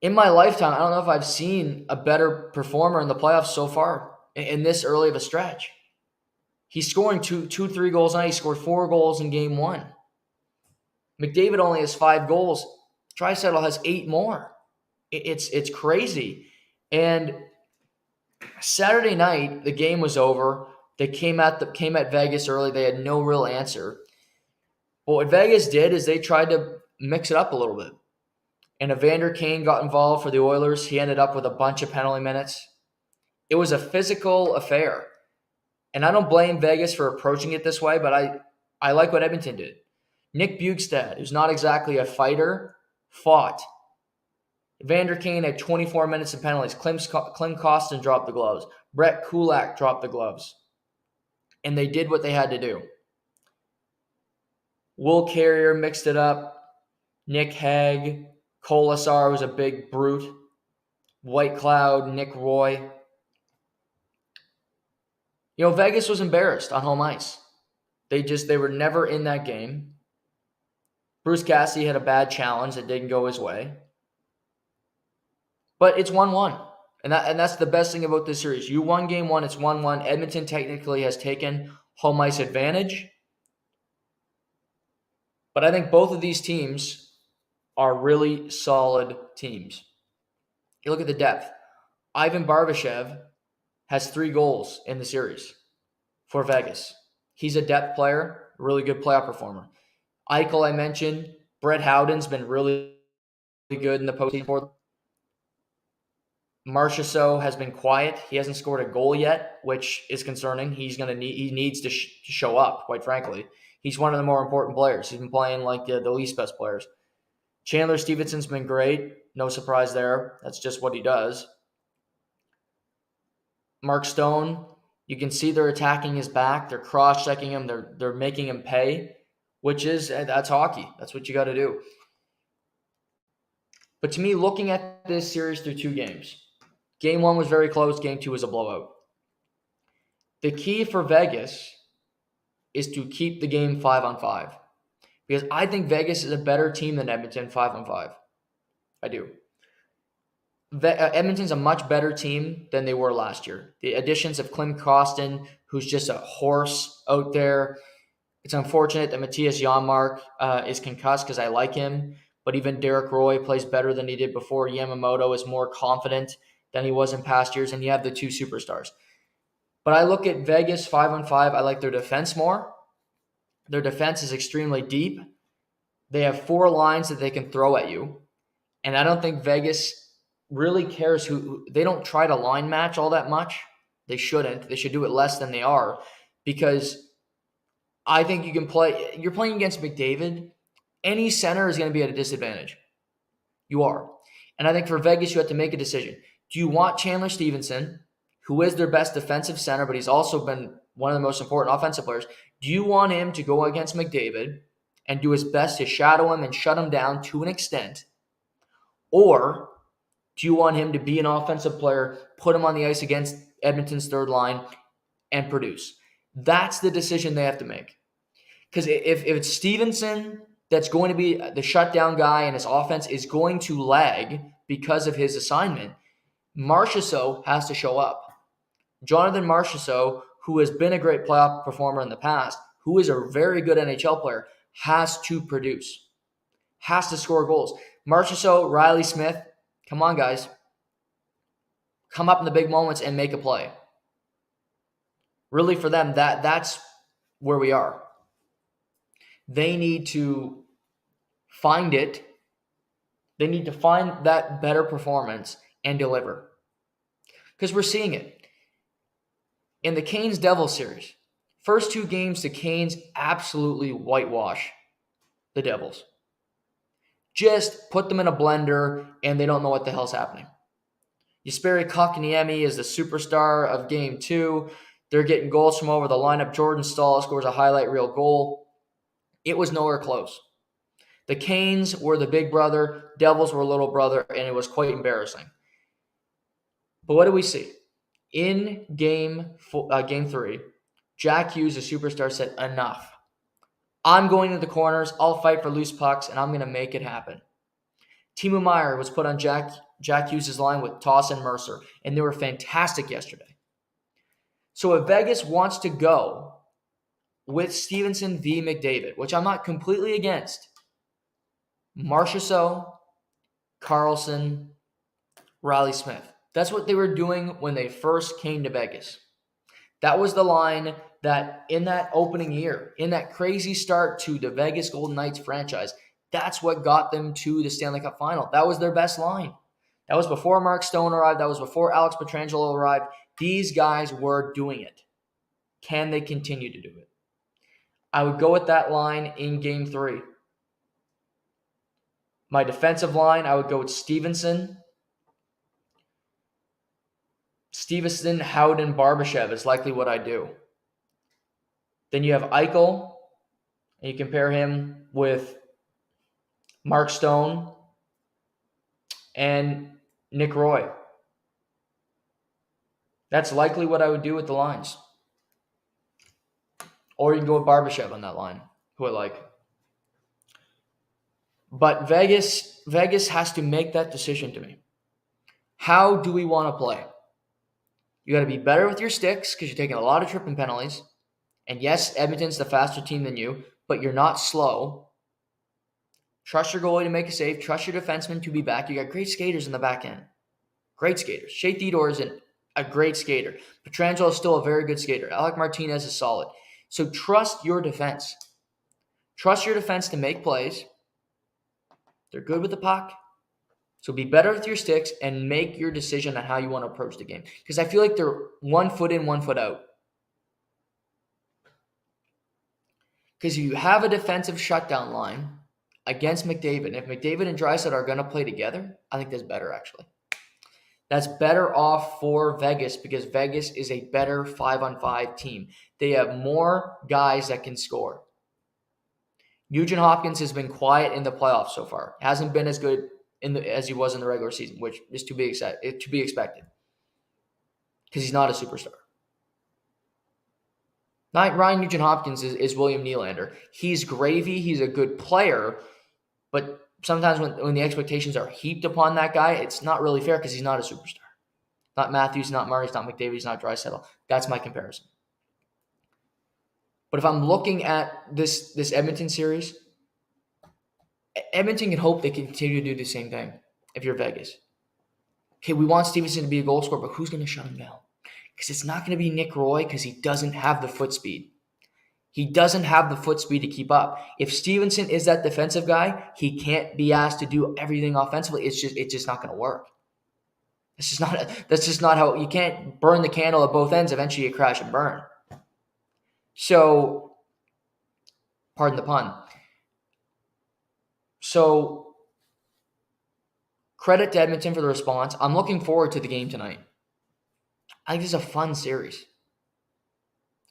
In my lifetime, I don't know if I've seen a better performer in the playoffs so far in this early of a stretch. He's scoring 3 goals a night. He scored 4 goals in game 1. McDavid only has 5 goals. Draisaitl has 8 more. It's crazy. And Saturday night, the game was over. They came at Vegas early. They had no real answer. But what Vegas did is they tried to mix it up a little bit. And Evander Kane got involved for the Oilers. He ended up with a bunch of penalty minutes. It was a physical affair. And I don't blame Vegas for approaching it this way, but I like what Edmonton did. Nick Bjugstad, who's not exactly a fighter, fought. Evander Kane had 24 minutes of penalties. Klim Kostin dropped the gloves. Brett Kulak dropped the gloves. And they did what they had to do. Will Carrier mixed it up. Nick Hague. Kolasar was a big brute. White Cloud, Nick Roy. Vegas was embarrassed on home ice. They were never in that game. Bruce Cassidy had a bad challenge that didn't go his way. But it's 1-1. And that's the best thing about this series. You won game 1, it's 1-1. Edmonton technically has taken home ice advantage. But I think both of these teams are really solid teams. You look at the depth. Ivan Barbashev has 3 goals in the series for Vegas. He's a depth player, a really good playoff performer. Eichel, I mentioned. Brett Howden's been really good in the postseason for them. Marchessault has been quiet. He hasn't scored a goal yet, which is concerning. He needs to show up, quite frankly. He's one of the more important players. He's been playing like the least best players. Chandler Stevenson's been great. No surprise there. That's just what he does. Mark Stone, you can see they're attacking his back. They're cross-checking him. They're making him pay, that's hockey. That's what you got to do. But to me, looking at this series through 2 games, game 1 was very close. Game 2 was a blowout. The key for Vegas is to keep the game 5-on-5. Because I think Vegas is a better team than Edmonton 5-on-5. I do. Edmonton's a much better team than they were last year. The additions of Klim Kostin, who's just a horse out there. It's unfortunate that Matthias Janmark is concussed because I like him. But even Derek Roy plays better than he did before. Yamamoto is more confident than he was in past years. And you have the 2 superstars. But I look at Vegas 5-on-5. I like their defense more. Their defense is extremely deep. They have 4 lines that they can throw at you. And I don't think Vegas really cares who they don't try to line match all that much. They shouldn't. They should do it less than they are. Because I think you're playing against McDavid. Any center is going to be at a disadvantage. You are. And I think for Vegas, you have to make a decision. Do you want Chandler Stevenson, who is their best defensive center, but he's also been one of the most important offensive players? Do you want him to go against McDavid and do his best to shadow him and shut him down to an extent? Or do you want him to be an offensive player, put him on the ice against Edmonton's third line, and produce? That's the decision they have to make. Because if it's Stevenson that's going to be the shutdown guy and his offense is going to lag because of his assignment, Marchessault has to show up. Jonathan Marchessault, who has been a great playoff performer in the past, who is a very good NHL player, has to produce, has to score goals. Marchessault, Riley Smith, come on, guys. Come up in the big moments and make a play. Really, for them, that's where we are. They need to find it. They need to find that better performance and deliver. Because we're seeing it. In the Canes-Devils series, first 2 games, the Canes absolutely whitewash the Devils. Just put them in a blender, and they don't know what the hell's happening. Jesperi Kotkaniemi is the superstar of Game 2. They're getting goals from over the lineup. Jordan Staal scores a highlight reel goal. It was nowhere close. The Canes were the big brother. Devils were little brother, and it was quite embarrassing. But what do we see? In Game 3, Jack Hughes, the superstar, said, enough. I'm going to the corners. I'll fight for loose pucks, and I'm going to make it happen. Timo Meier was put on Jack Hughes' line with Toss and Mercer, and they were fantastic yesterday. So if Vegas wants to go with Stevenson v. McDavid, which I'm not completely against, Marchessault, Carlson, Riley Smith. That's what they were doing when they first came to Vegas. That was the line that in that opening year, in that crazy start to the Vegas Golden Knights franchise, that's what got them to the Stanley Cup final. That was their best line. That was before Mark Stone arrived. That was before Alex Pietrangelo arrived. These guys were doing it. Can they continue to do it? I would go with that line in Game 3. My defensive line, I would go with Stevenson, Howden, Barbashev is likely what I do. Then you have Eichel, and you compare him with Mark Stone and Nick Roy. That's likely what I would do with the lines. Or you can go with Barbashev on that line, who I like. But Vegas has to make that decision to me. How do we want to play? You got to be better with your sticks because you're taking a lot of tripping penalties. And yes, Edmonton's the faster team than you, but you're not slow. Trust your goalie to make a save. Trust your defenseman to be back. You got great skaters in the back end. Great skaters. Shea Theodore is a great skater. Pietrangelo is still a very good skater. Alec Martinez is solid. So trust your defense. Trust your defense to make plays. They're good with the puck. So be better with your sticks and make your decision on how you want to approach the game. Because I feel like they're 1 foot in, 1 foot out. Because you have a defensive shutdown line against McDavid. If McDavid and Draisaitl are going to play together, I think that's better, actually. That's better off for Vegas because Vegas is a better 5-on-5 team. They have more guys that can score. Nugent Hopkins has been quiet in the playoffs so far. Hasn't been as good as he was in the regular season, which is to be expected because he's not a superstar. Ryan Nugent Hopkins is William Nylander. He's gravy. He's a good player, but sometimes when the expectations are heaped upon that guy, it's not really fair because he's not a superstar. Not Matthews, not Murray, not McDavid, he's not Draisaitl. That's my comparison. But if I'm looking at this Edmonton series, Edmonton can hope they can continue to do the same thing if you're Vegas. Okay, we want Stevenson to be a goal scorer, but who's going to shut him down? Because it's not going to be Nick Roy because he doesn't have the foot speed. He doesn't have the foot speed to keep up. If Stevenson is that defensive guy, he can't be asked to do everything offensively. It's just not going to work. That's just not how you can't burn the candle at both ends. Eventually you crash and burn. So, pardon the pun. So, credit to Edmonton for the response. I'm looking forward to the game tonight. I think this is a fun series.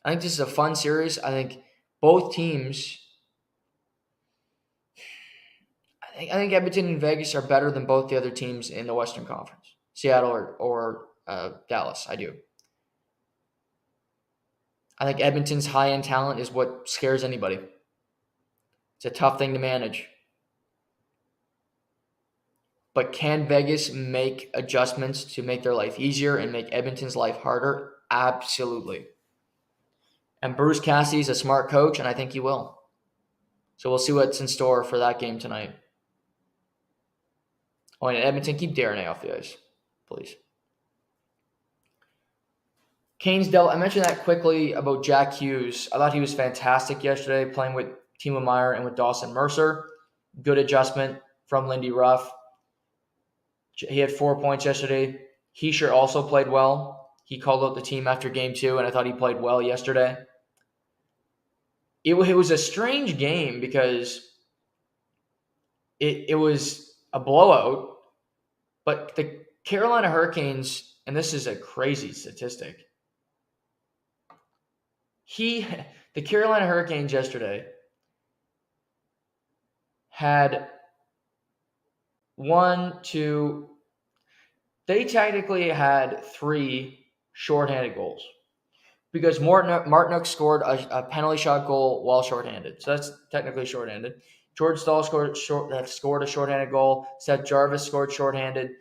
I think both teams, I think Edmonton and Vegas are better than both the other teams in the Western Conference. Seattle or Dallas, I do. I think Edmonton's high-end talent is what scares anybody. It's a tough thing to manage. But can Vegas make adjustments to make their life easier and make Edmonton's life harder? Absolutely. And Bruce Cassidy's a smart coach, and I think he will. So we'll see what's in store for that game tonight. Oh, and Edmonton, keep Darren off the ice, please. Canes dealt. I mentioned that quickly about Jack Hughes. I thought he was fantastic yesterday, playing with Timo Meier and with Dawson Mercer. Good adjustment from Lindy Ruff. He had 4 points yesterday. Hischier also played well. He called out the team after game 2, and I thought he played well yesterday. It was a strange game because it was a blowout, but the Carolina Hurricanes, and this is a crazy statistic, the Carolina Hurricanes yesterday had they technically had 3 shorthanded goals because Martinook scored a penalty shot goal while shorthanded. So that's technically shorthanded. George Stahl scored a shorthanded goal. Seth Jarvis scored shorthanded.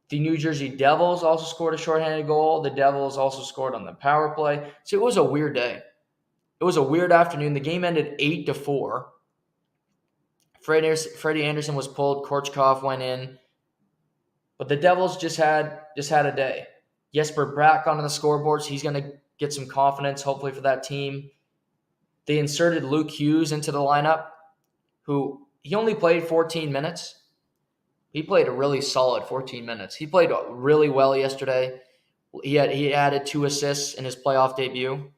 The New Jersey Devils also scored a shorthanded goal. The Devils also scored on the power play. So it was a weird day. It was a weird afternoon. The game ended 8-4. Freddie Anderson was pulled. Korchkov went in. But the Devils just had a day. Jesper Bratt on the scoreboards. He's going to get some confidence, hopefully, for that team. They inserted Luke Hughes into the lineup, who he only played 14 minutes. He played a really solid 14 minutes. He played really well yesterday. He added 2 assists in his playoff debut.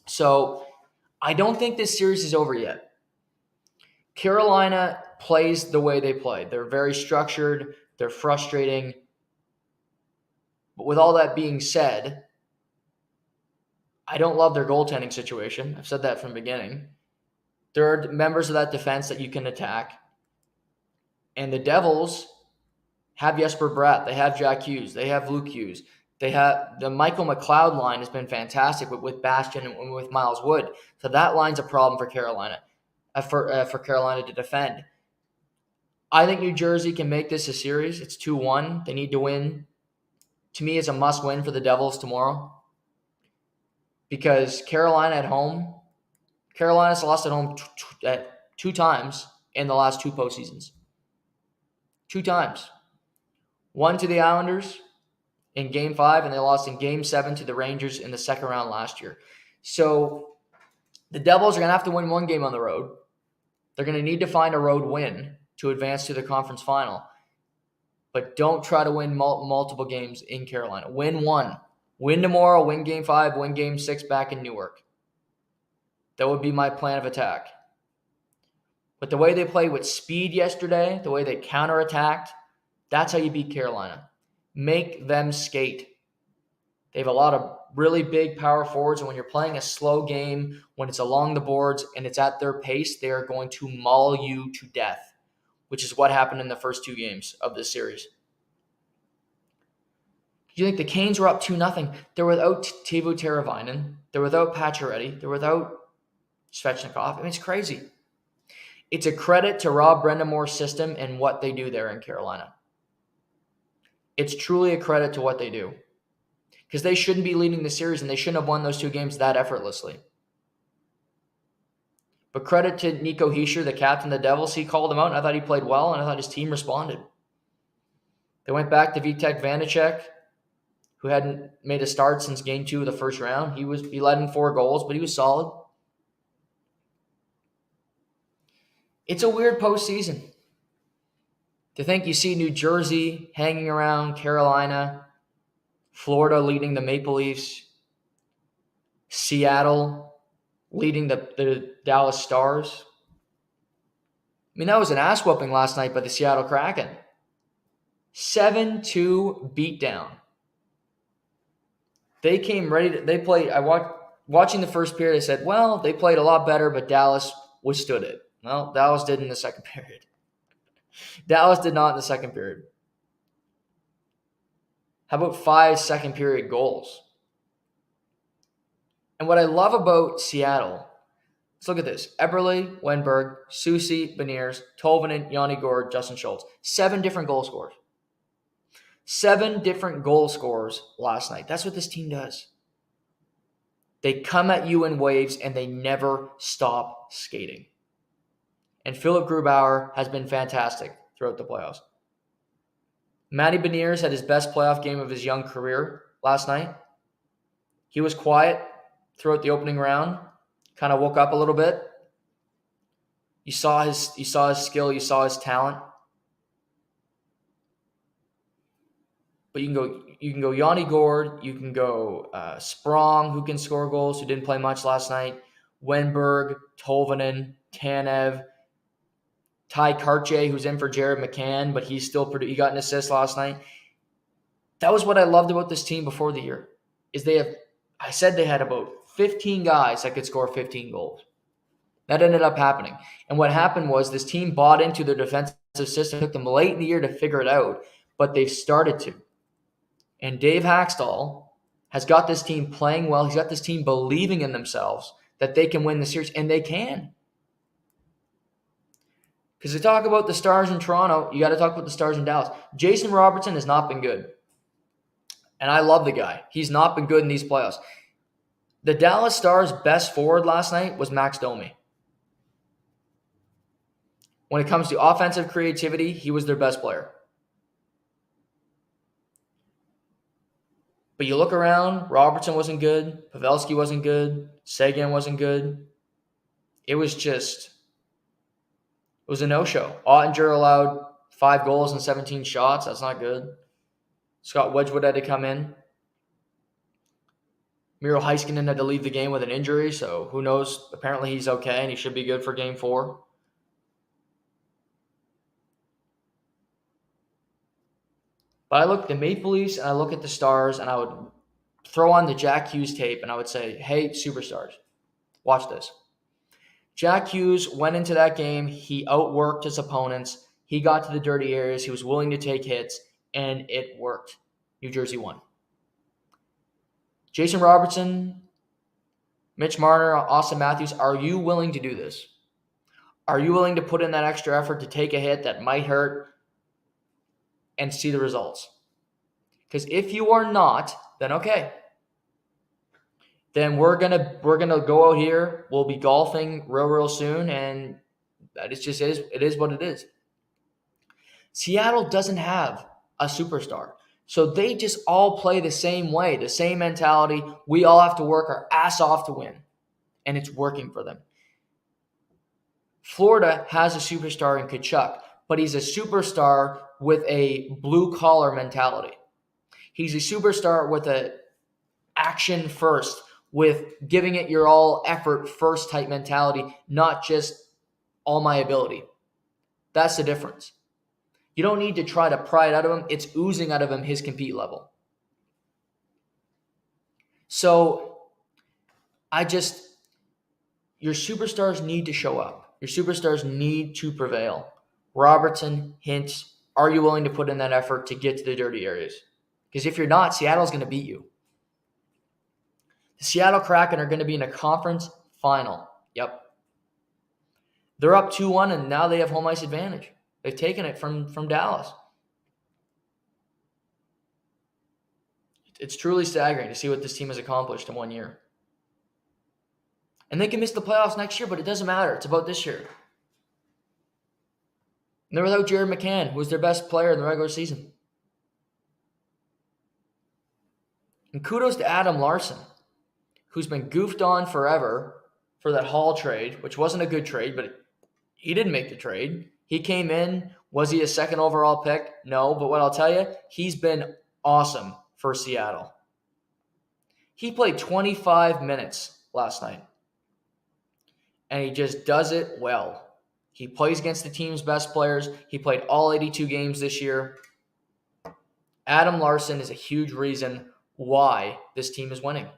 So I don't think this series is over yet. Carolina plays the way they play. They're very structured. They're frustrating. But with all that being said, I don't love their goaltending situation. I've said that from the beginning. There are members of that defense that you can attack. And the Devils have Jesper Bratt. They have Jack Hughes. They have Luke Hughes. They have the Michael McLeod line has been fantastic with Bastian and with Miles Wood. So that line's a problem for Carolina, for Carolina to defend. I think New Jersey can make this a series. It's 2-1. They need to win. To me, it's a must-win for the Devils tomorrow because Carolina at home, Carolina's lost at home 2 times in the last 2 postseasons. 2 times. One to the Islanders in Game 5, and they lost in Game 7 to the Rangers in the second round last year. So the Devils are going to have to win 1 game on the road. They're going to need to find a road win to advance to the conference final. But don't try to win multiple games in Carolina. Win 1. Win tomorrow, win Game 5, win Game 6 back in Newark. That would be my plan of attack. But the way they played with speed yesterday, the way they counterattacked, that's how you beat Carolina. Make them skate. They have a lot of really big power forwards, and when you're playing a slow game, when it's along the boards and it's at their pace, they are going to maul you to death, which is what happened in the first 2 games of this series. Do you think the Canes were up 2-0? They're without Teuvo Teravainen. They're without Pacioretty. They're without Svechnikov. I mean, it's crazy. It's a credit to Rob Brendamore's system and what they do there in Carolina. It's truly a credit to what they do. Because they shouldn't be leading the series, and they shouldn't have won those 2 games that effortlessly. But credit to Nico Hischier, the captain of the Devils. He called him out, and I thought he played well, and I thought his team responded. They went back to Vitek Vanacek, who hadn't made a start since Game 2 of the first round. He led in 4 goals, but he was solid. It's a weird postseason. To think you see New Jersey hanging around, Carolina, Florida leading the Maple Leafs, Seattle leading the Dallas Stars. I mean, that was an ass whooping last night by the Seattle Kraken. 7-2 beatdown. They came ready they played. Watching the first period, I said, well, they played a lot better, but Dallas withstood it. Well, Dallas did in the second period. Dallas did not in the second period. How about 5 second period goals? And what I love about Seattle, let's look at this. Eberle, Wenberg, Soucy, Beniers, Tolvanen, Yanni Gourde, Justin Schultz. 7 different goal scorers. 7 different goal scorers last night. That's what this team does. They come at you in waves, and they never stop skating. And Philip Grubauer has been fantastic throughout the playoffs. Matty Beniers had his best playoff game of his young career last night. He was quiet throughout the opening round, kind of woke up a little bit. You saw his skill, you saw his talent. But you can go Yanni Gord, you can go Sprong, who can score goals, who didn't play much last night, Wenberg, Tolvanen, Tanev, Ty Karche, who's in for Jared McCann, but he got an assist last night. That was what I loved about this team before the year, is I said they had about 15 guys that could score 15 goals. That ended up happening. And what happened was this team bought into their defensive system. It took them late in the year to figure it out, but they've started to. And Dave Haxtell has got this team playing well. He's got this team believing in themselves that they can win the series, and they can. Because to talk about the Stars in Toronto, you got to talk about the Stars in Dallas. Jason Robertson has not been good. And I love the guy. He's not been good in these playoffs. The Dallas Stars' best forward last night was Max Domi. When it comes to offensive creativity, he was their best player. But you look around, Robertson wasn't good, Pavelski wasn't good, Seguin wasn't good. It was a no-show. Ottinger allowed 5 goals and 17 shots. That's not good. Scott Wedgwood had to come in. Miro Heiskanen had to leave the game with an injury, so who knows? Apparently he's okay, and he should be good for Game 4. But I look at the Maple Leafs, and I look at the Stars, and I would throw on the Jack Hughes tape, and I would say, hey, superstars, watch this. Jack Hughes went into that game. He outworked his opponents. He got to the dirty areas. He was willing to take hits, and it worked. New Jersey won. Jason Robertson, Mitch Marner, Austin Matthews, are you willing to do this? Are you willing to put in that extra effort to take a hit that might hurt and see the results? Because if you are not, then okay. Then we're gonna go out here. We'll be golfing real soon, and that is just it is what it is. Seattle doesn't have a superstar, so they just all play the same way, the same mentality. We all have to work our ass off to win, and it's working for them. Florida has a superstar in Tkachuk, but he's a superstar with a blue-collar mentality. He's a superstar with a action first, with giving it your all effort first type mentality, not just all my ability. That's the difference. You don't need to try to pry it out of him. It's oozing out of him his compete level. So your superstars need to show up. Your superstars need to prevail. Robertson, Hintz, are you willing to put in that effort to get to the dirty areas? Because if you're not, Seattle's going to beat you. The Seattle Kraken are going to be in a conference final. Yep. They're up 2-1, and now they have home ice advantage. They've taken it from Dallas. It's truly staggering to see what this team has accomplished in 1 year. And they can miss the playoffs next year, but it doesn't matter. It's about this year. And they're without Jared McCann, who was their best player in the regular season. And kudos to Adam Larson, who's been goofed on forever for that Hall trade, which wasn't a good trade, but he didn't make the trade. He came in. Was he a second overall pick? No, but what I'll tell you, he's been awesome for Seattle. He played 25 minutes last night, and he just does it well. He plays against the team's best players. He played all 82 games this year. Adam Larson is a huge reason why this team is winning.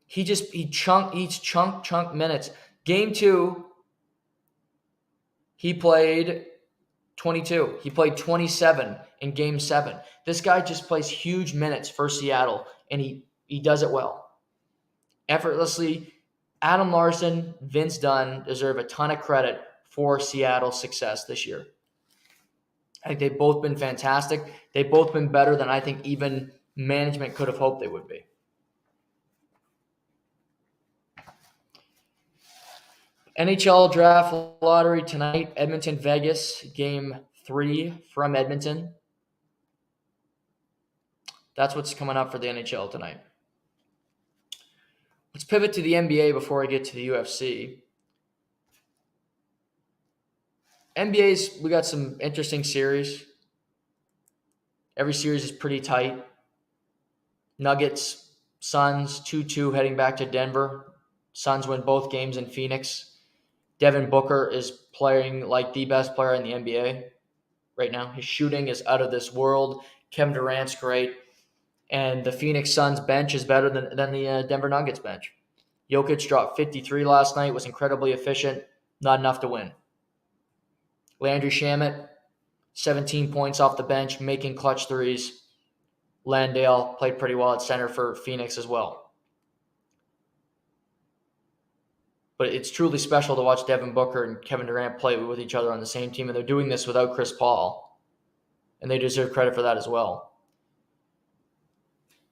He eats chunk minutes. Game 2, he played 22. He played 27 in Game 7. This guy just plays huge minutes for Seattle, and he does it well. Effortlessly, Adam Larson, Vince Dunn deserve a ton of credit for Seattle's success this year. I think they've both been fantastic. They've both been better than I think even management could have hoped they would be. NHL draft lottery tonight. Edmonton, Vegas, game 3 from Edmonton. That's what's coming up for the NHL tonight. Let's pivot to the NBA before I get to the UFC. NBA's, we got some interesting series. Every series is pretty tight. Nuggets, Suns, 2-2 heading back to Denver. Suns win both games in Phoenix. Devin Booker is playing like the best player in the NBA right now. His shooting is out of this world. Kevin Durant's great. And the Phoenix Suns bench is better than the Denver Nuggets bench. Jokic dropped 53 last night, was incredibly efficient, not enough to win. Landry Shamet, 17 points off the bench, making clutch threes. Landale played pretty well at center for Phoenix as well. But it's truly special to watch Devin Booker and Kevin Durant play with each other on the same team, and they're doing this without Chris Paul, and they deserve credit for that as well.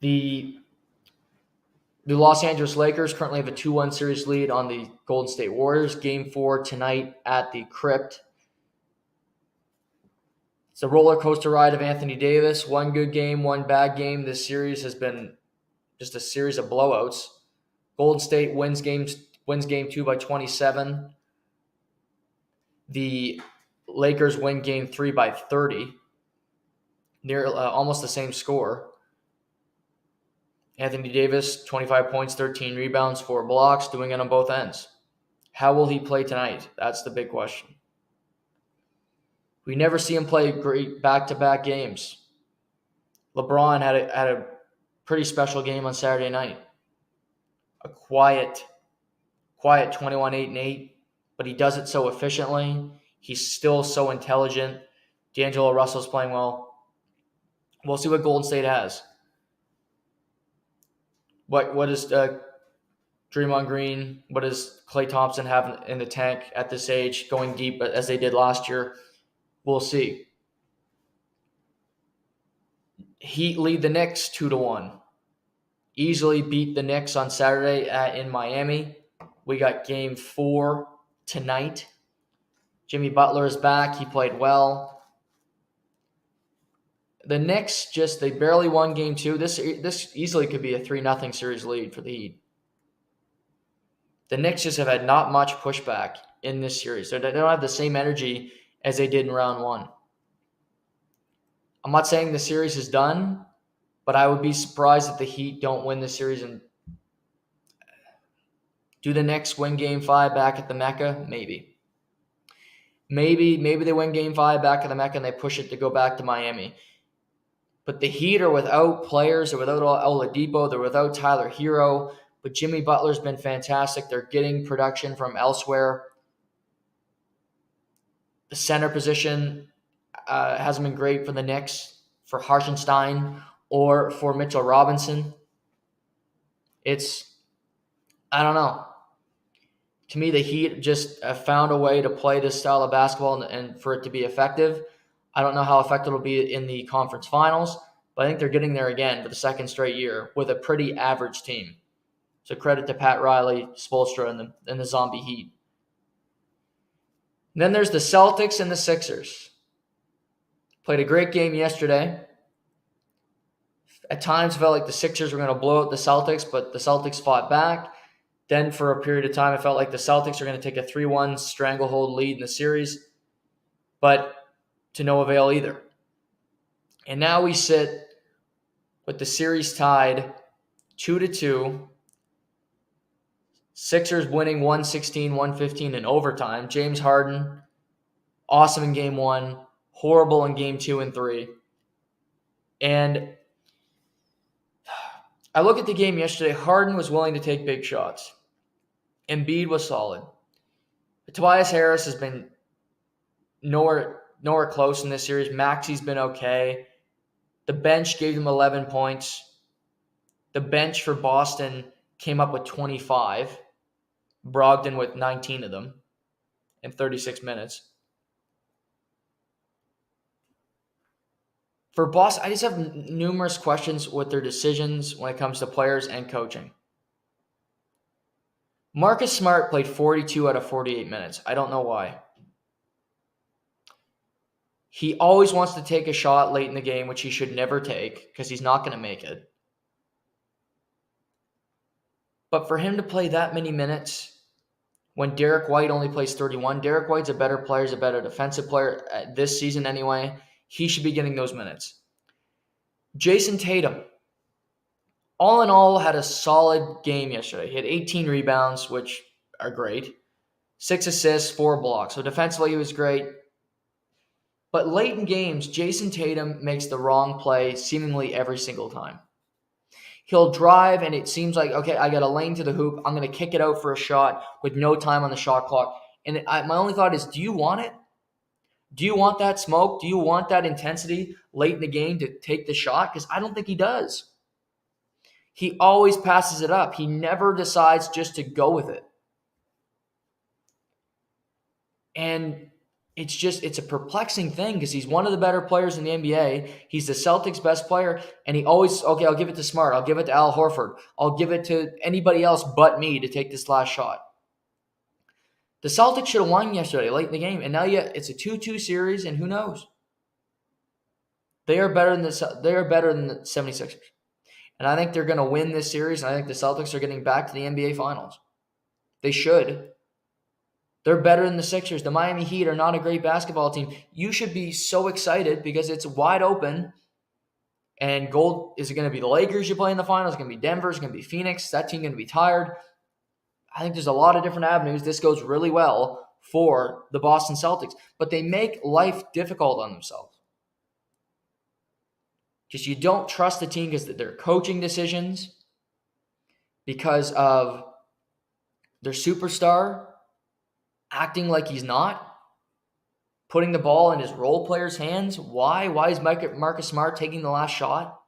The Los Angeles Lakers currently have a 2-1 series lead on the Golden State Warriors. Game 4 tonight at the Crypt. It's a roller coaster ride of Anthony Davis. One good game, one bad game. This series has been just a series of blowouts. Golden State wins game 2 by 27. The Lakers win game 3 by 30. Near almost the same score. Anthony Davis, 25 points, 13 rebounds, 4 blocks, doing it on both ends. How will he play tonight? That's the big question. We never see him play great back-to-back games. LeBron had a pretty special game on Saturday night. A quiet 21-8-8, but he does it so efficiently. He's still so intelligent. D'Angelo Russell's playing well. We'll see what Golden State has. What is Draymond Green, what does Klay Thompson have in the tank at this age, going deep as they did last year? We'll see. Heat lead the Knicks 2-1. Easily beat the Knicks on Saturday in Miami. We got game 4 tonight. Jimmy Butler is back. He played well. The Knicks they barely won game 2. This easily could be a 3-0 series lead for the Heat. The Knicks just have had not much pushback in this series. They don't have the same energy as they did in round 1. I'm not saying the series is done, but I would be surprised if the Heat don't win the series. And do the Knicks win game 5 back at the Mecca? Maybe. Maybe they win game 5 back at the Mecca and they push it to go back to Miami. But the Heat are without players. They're without Oladipo. They're without Tyler Hero. But Jimmy Butler's been fantastic. They're getting production from elsewhere. The center position hasn't been great for the Knicks, for Hartenstein, or for Mitchell Robinson. I don't know. To me, the Heat just have found a way to play this style of basketball and for it to be effective. I don't know how effective it'll be in the conference finals, but I think they're getting there again for the second straight year with a pretty average team. So credit to Pat Riley, Spoelstra, and the Zombie Heat. And then there's the Celtics and the Sixers. Played a great game yesterday. At times, felt like the Sixers were going to blow out the Celtics, but the Celtics fought back. Then for a period of time, it felt like the Celtics were going to take a 3-1 stranglehold lead in the series, but to no avail either. And now we sit with the series tied 2-2. Sixers winning 116-115 in overtime. James Harden, awesome in game 1, horrible in game 2 and 3. And I look at the game yesterday. Harden was willing to take big shots. Embiid was solid. But Tobias Harris has been nowhere close in this series. Maxi's been okay. The bench gave them 11 points. The bench for Boston came up with 25. Brogdon with 19 of them in 36 minutes. For Boston, I just have numerous questions with their decisions when it comes to players and coaching. Marcus Smart played 42 out of 48 minutes. I don't know why. He always wants to take a shot late in the game, which he should never take because he's not going to make it. But for him to play that many minutes when Derek White only plays 31, Derek White's a better player, he's a better defensive player this season anyway. He should be getting those minutes. Jason Tatum, all in all, had a solid game yesterday. He had 18 rebounds, which are great. 6 assists, 4 blocks. So defensively, he was great. But late in games, Jason Tatum makes the wrong play seemingly every single time. He'll drive, and it seems like, okay, I got a lane to the hoop. I'm going to kick it out for a shot with no time on the shot clock. And my only thought is, do you want it? Do you want that smoke? Do you want that intensity late in the game to take the shot? Because I don't think he does. He always passes it up. He never decides just to go with it. And it's a perplexing thing because he's one of the better players in the NBA. He's the Celtics' best player, and he always, okay, I'll give it to Smart. I'll give it to Al Horford. I'll give it to anybody else but me to take this last shot. The Celtics should have won yesterday late in the game, and now it's a 2-2 series, and who knows? They are better than the 76ers. And I think they're going to win this series, and I think the Celtics are getting back to the NBA Finals. They should. They're better than the Sixers. The Miami Heat are not a great basketball team. You should be so excited because it's wide open. And is it going to be the Lakers you play in the finals? Is it going to be Denver? Is it going to be Phoenix? That team going to be tired? I think there's a lot of different avenues. This goes really well for the Boston Celtics. But they make life difficult on themselves. Because you don't trust the team because of their coaching decisions, because of their superstar acting like he's not, putting the ball in his role players' hands. Why? Why is Marcus Smart taking the last shot?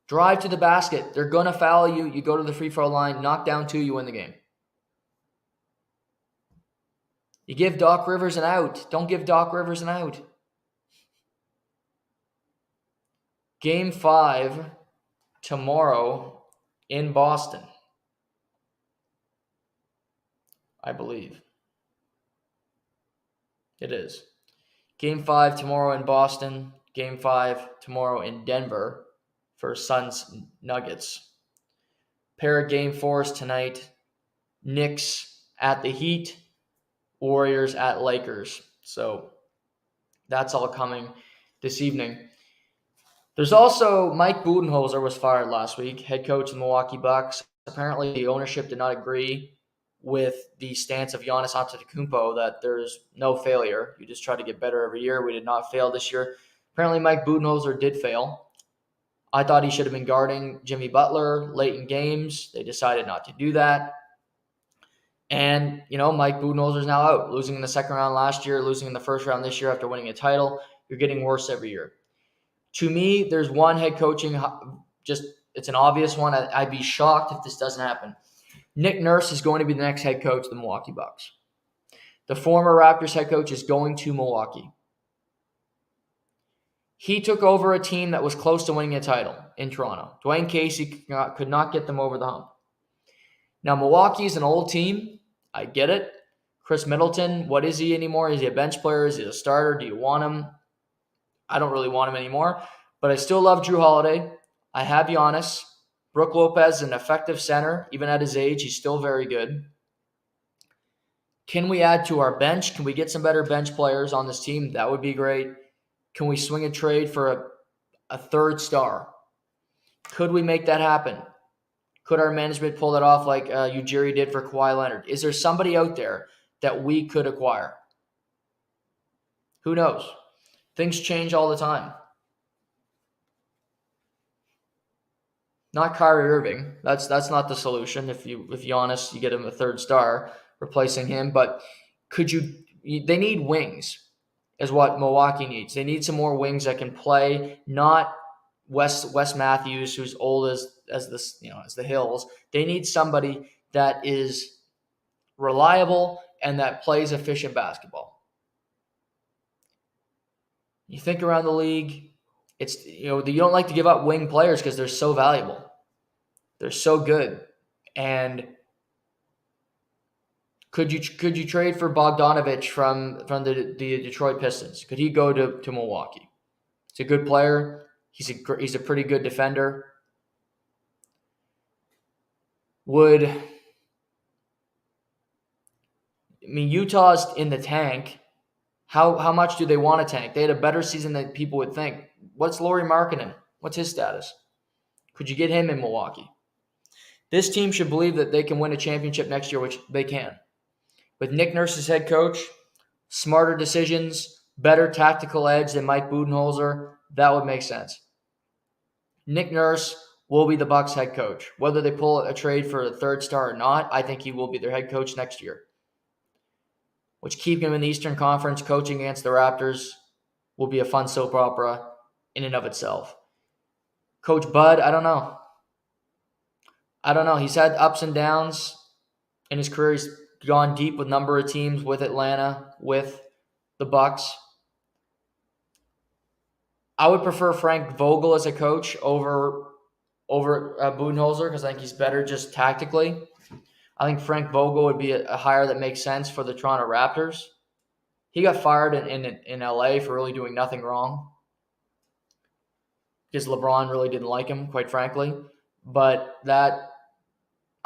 Drive to the basket. They're going to foul you. You go to the free throw line, knock down 2, you win the game. You give Doc Rivers an out. Don't give Doc Rivers an out. Game 5 tomorrow in Boston, I believe. It is. Game 5 tomorrow in Boston. Game 5 tomorrow in Denver for Suns Nuggets. Pair of Game 4s tonight. Knicks at the Heat. Warriors at Lakers. So that's all coming this evening. There's also Mike Budenholzer was fired last week, head coach of the Milwaukee Bucks. Apparently, the ownership did not agree with the stance of Giannis Antetokounmpo that there's no failure. You just try to get better every year. We did not fail this year. Apparently, Mike Budenholzer did fail. I thought he should have been guarding Jimmy Butler late in games. They decided not to do that. And, Mike Budenholzer is now out, losing in the second round last year, losing in the first round this year after winning a title. You're getting worse every year. To me, there's one head coaching, it's an obvious one. I'd be shocked if this doesn't happen. Nick Nurse is going to be the next head coach of the Milwaukee Bucks. The former Raptors head coach is going to Milwaukee. He took over a team that was close to winning a title in Toronto. Dwayne Casey could not get them over the hump. Now, Milwaukee is an old team. I get it. Chris Middleton, what is he anymore? Is he a bench player? Is he a starter? Do you want him? I don't really want him anymore, but I still love Drew Holiday. I have Giannis. Brook Lopez is an effective center. Even at his age, he's still very good. Can we add to our bench? Can we get some better bench players on this team? That would be great. Can we swing a trade for a third star? Could we make that happen? Could our management pull that off like Ujiri did for Kawhi Leonard? Is there somebody out there that we could acquire? Who knows? Things change all the time. Not Kyrie Irving. That's not the solution. If Giannis, you get him a third star, replacing him. But they need wings, is what Milwaukee needs. They need some more wings that can play, not Wes Matthews, who's old as the hills. They need somebody that is reliable and that plays efficient basketball. You think around the league, it's you don't like to give up wing players because they're so valuable. They're so good. And could you trade for Bogdanovich from the Detroit Pistons? Could he go to Milwaukee? He's a good player. He's a pretty good defender. Utah's in the tank. How much do they want to tank? They had a better season than people would think. What's Lauri Markkanen? What's his status? Could you get him in Milwaukee? This team should believe that they can win a championship next year, which they can. With Nick Nurse as head coach, smarter decisions, better tactical edge than Mike Budenholzer, that would make sense. Nick Nurse will be the Bucks head coach. Whether they pull a trade for a third star or not, I think he will be their head coach next year. Which keep him in the Eastern Conference coaching against the Raptors will be a fun soap opera in and of itself. Coach Bud, I don't know. He's had ups and downs in his career. He's gone deep with a number of teams, with Atlanta, with the Bucks. I would prefer Frank Vogel as a coach over Budenholzer because I think he's better just tactically. I think Frank Vogel would be a hire that makes sense for the Toronto Raptors. He got fired in LA for really doing nothing wrong because LeBron really didn't like him, quite frankly. But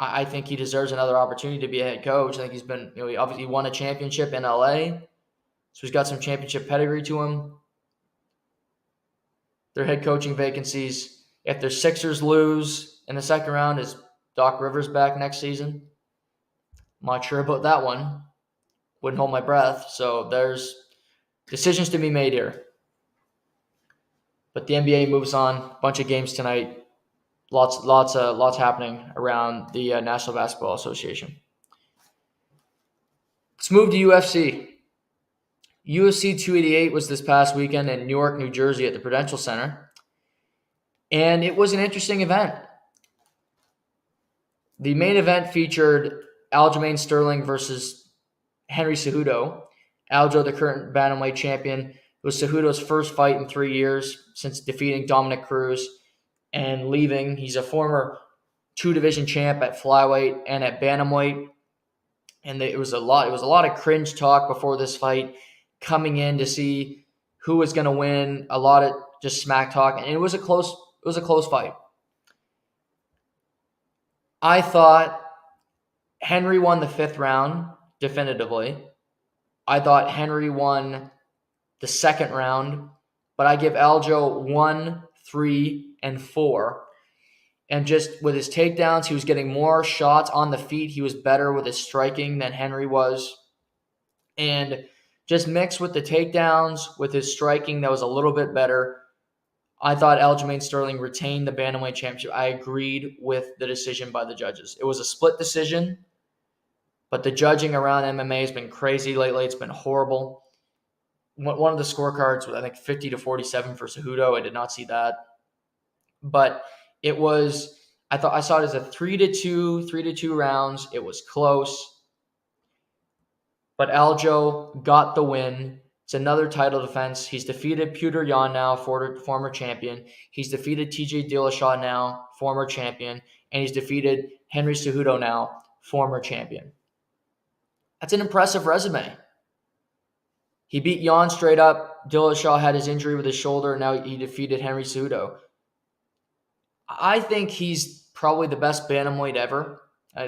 I think he deserves another opportunity to be a head coach. I think he's been, he obviously won a championship in LA, so he's got some championship pedigree to him. Their head coaching vacancies. If the Sixers lose in the second round, is Doc Rivers back next season? I'm not sure about that one. Wouldn't hold my breath. So there's decisions to be made here. But the NBA moves on. Bunch of games tonight. Lots happening around the National Basketball Association. Let's move to UFC. UFC 288 was this past weekend in Newark, New Jersey at the Prudential Center. And it was an interesting event. The main event featured Aljamain Sterling versus Henry Cejudo. Aljo, the current bantamweight champion, it was Cejudo's first fight in 3 years since defeating Dominic Cruz and leaving. He's a former two-division champ at flyweight and at bantamweight. And it was a lot of cringe talk before this fight, coming in to see who was going to win. A lot of just smack talk, and it was a close fight. I thought Henry won the 5th round definitively. I thought Henry won the 2nd round, but I give Aljo 1, 3, and 4. And just with his takedowns, he was getting more shots on the feet. He was better with his striking than Henry was. And just mixed with the takedowns, with his striking that was a little bit better, I thought Aljamain Sterling retained the bantamweight championship. I agreed with the decision by the judges. It was a split decision, but the judging around MMA has been crazy lately. It's been horrible. One of the scorecards was, I think, 50-47 for Cejudo. I did not see that. But it was, I saw it as a 3-2 rounds. It was close. But Aljo got the win. It's another title defense. He's defeated Petr Yan now, former champion. He's defeated TJ Dillashaw now, former champion. And he's defeated Henry Cejudo now, former champion. That's an impressive resume. He beat Yan straight up. Dillashaw had his injury with his shoulder. And now he defeated Henry Cejudo. I think he's probably the best bantamweight ever.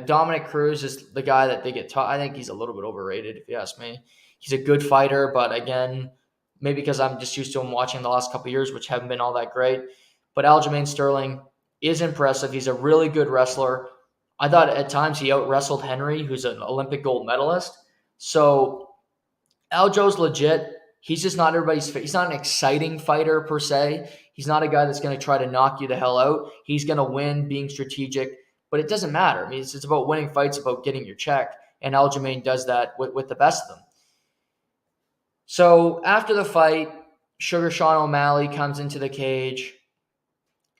Dominic Cruz is the guy that they get taught. I think he's a little bit overrated, if you ask me. He's a good fighter, but again, maybe because I'm just used to him watching the last couple of years, which haven't been all that great. But Aljamain Sterling is impressive. He's a really good wrestler. I thought at times he out-wrestled Henry, who's an Olympic gold medalist. So Aljo's legit. He's just not he's not an exciting fighter per se. He's not a guy that's going to try to knock you the hell out. He's going to win being strategic, but it doesn't matter. I mean, it's about winning fights, about getting your check, and Aljamain does that with the best of them. So after the fight, Sugar Sean O'Malley comes into the cage,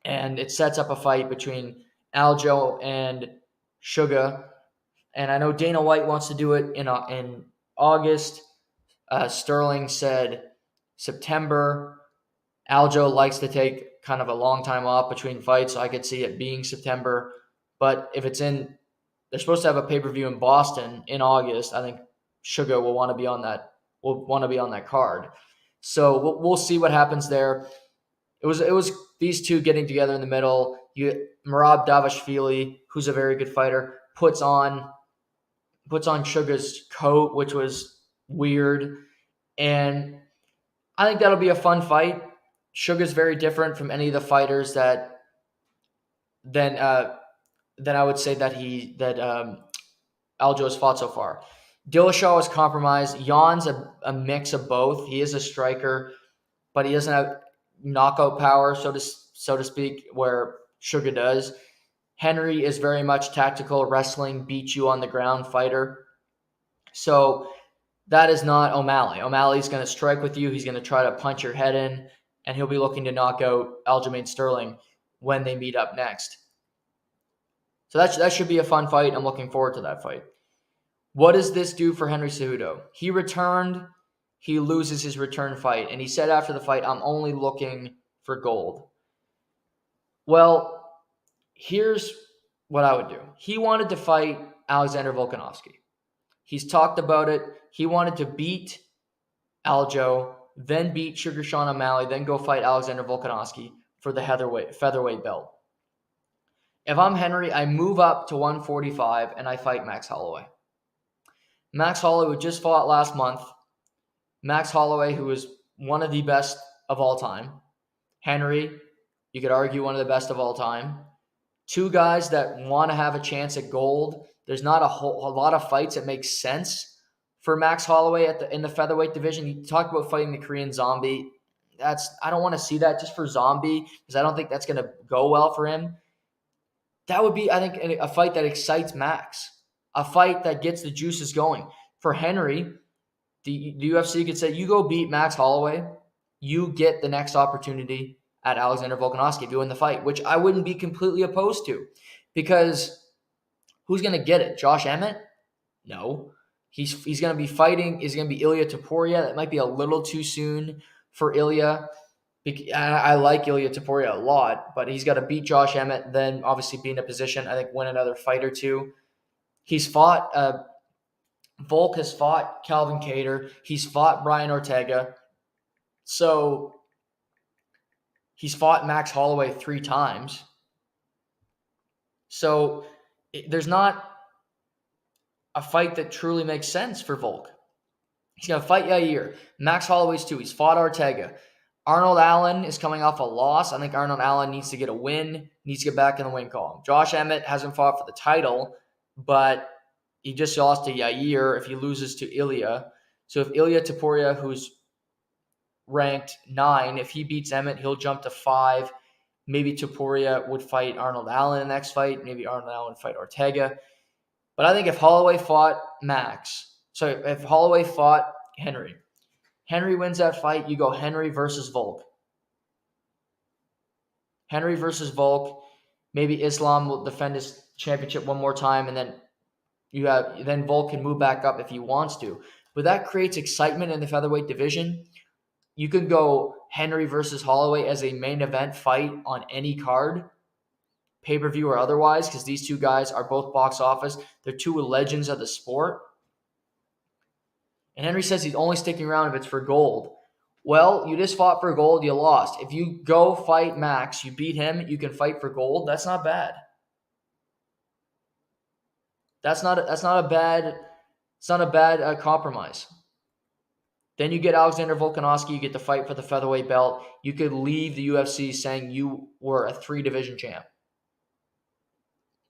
and it sets up a fight between Aljo and Sugar. And I know Dana White wants to do it in August. Sterling said September. Aljo likes to take kind of a long time off between fights, so I could see it being September. But if they're supposed to have a pay-per-view in Boston in August. I think Sugar will want to be on that. Will want to be on that card. So we'll see what happens there. It was these two getting together in the middle. Merab Davashvili, who's a very good fighter, puts on Sugar's coat, which was weird. And I think that'll be a fun fight. Sugar's very different from any of the fighters that I would say that Aljo has fought so far. Dillashaw is compromised. Jan's a mix of both. He is a striker, but he doesn't have knockout power, so to speak, where Sugar does. Henry is very much tactical, wrestling, beat you on the ground fighter. So that is not O'Malley. O'Malley's going to strike with you. He's going to try to punch your head in, and he'll be looking to knock out Aljamain Sterling when they meet up next. So that should be a fun fight. I'm looking forward to that fight. What does this do for Henry Cejudo? He returned. He loses his return fight. And he said after the fight, I'm only looking for gold. Well, here's what I would do. He wanted to fight Alexander Volkanovski. He's talked about it. He wanted to beat Aljo, then beat Sugar Sean O'Malley, then go fight Alexander Volkanovski for the featherweight belt. If I'm Henry, I move up to 145 and I fight Max Holloway. Max Holloway just fought last month. Max Holloway, who is one of the best of all time. Henry, you could argue one of the best of all time. Two guys that want to have a chance at gold. There's not a lot of fights that make sense for Max Holloway in the featherweight division. You talk about fighting the Korean Zombie. I don't want to see that just for Zombie because I don't think that's going to go well for him. That would be, I think, a fight that excites Max. A fight that gets the juices going. For Henry, the UFC could say, you go beat Max Holloway, you get the next opportunity at Alexander Volkanovski if you win the fight, which I wouldn't be completely opposed to. Because who's going to get it? Josh Emmett? No. He's going to be fighting. Is going to be Ilya Topuria. That might be a little too soon for Ilya. I like Ilya Topuria a lot, but he's got to beat Josh Emmett, then obviously be in a position, I think, win another fight or two. He's fought, Volk has fought Calvin Kattar. He's fought Brian Ortega. So he's fought Max Holloway 3 times. So there's not a fight that truly makes sense for Volk. He's going to fight Yair. Max Holloway's 2. He's fought Ortega. Arnold Allen is coming off a loss. I think Arnold Allen needs to get a win, needs to get back in the win column. Josh Emmett hasn't fought for the title, but he just lost to Yair if he loses to Ilya. So if Ilya Topuria, who's ranked 9, if he beats Emmett, he'll jump to 5. Maybe Topuria would fight Arnold Allen in the next fight. Maybe Arnold Allen would fight Ortega. But I think if Holloway fought if Holloway fought Henry wins that fight, you go Henry versus Volk. Henry versus Volk. Maybe Islam will defend his championship one more time, and then Volk can move back up if he wants to. But that creates excitement in the featherweight division. You could go Henry versus Holloway as a main event fight on any card, pay-per-view or otherwise, because these two guys are both box office. They're 2 legends of the sport. And Henry says he's only sticking around if it's for gold. Well, you just fought for gold, you lost. If you go fight Max, you beat him, you can fight for gold. That's not bad. That's not a bad compromise. Then you get Alexander Volkanovski, you get to fight for the featherweight belt. You could leave the UFC saying you were a 3-division champ,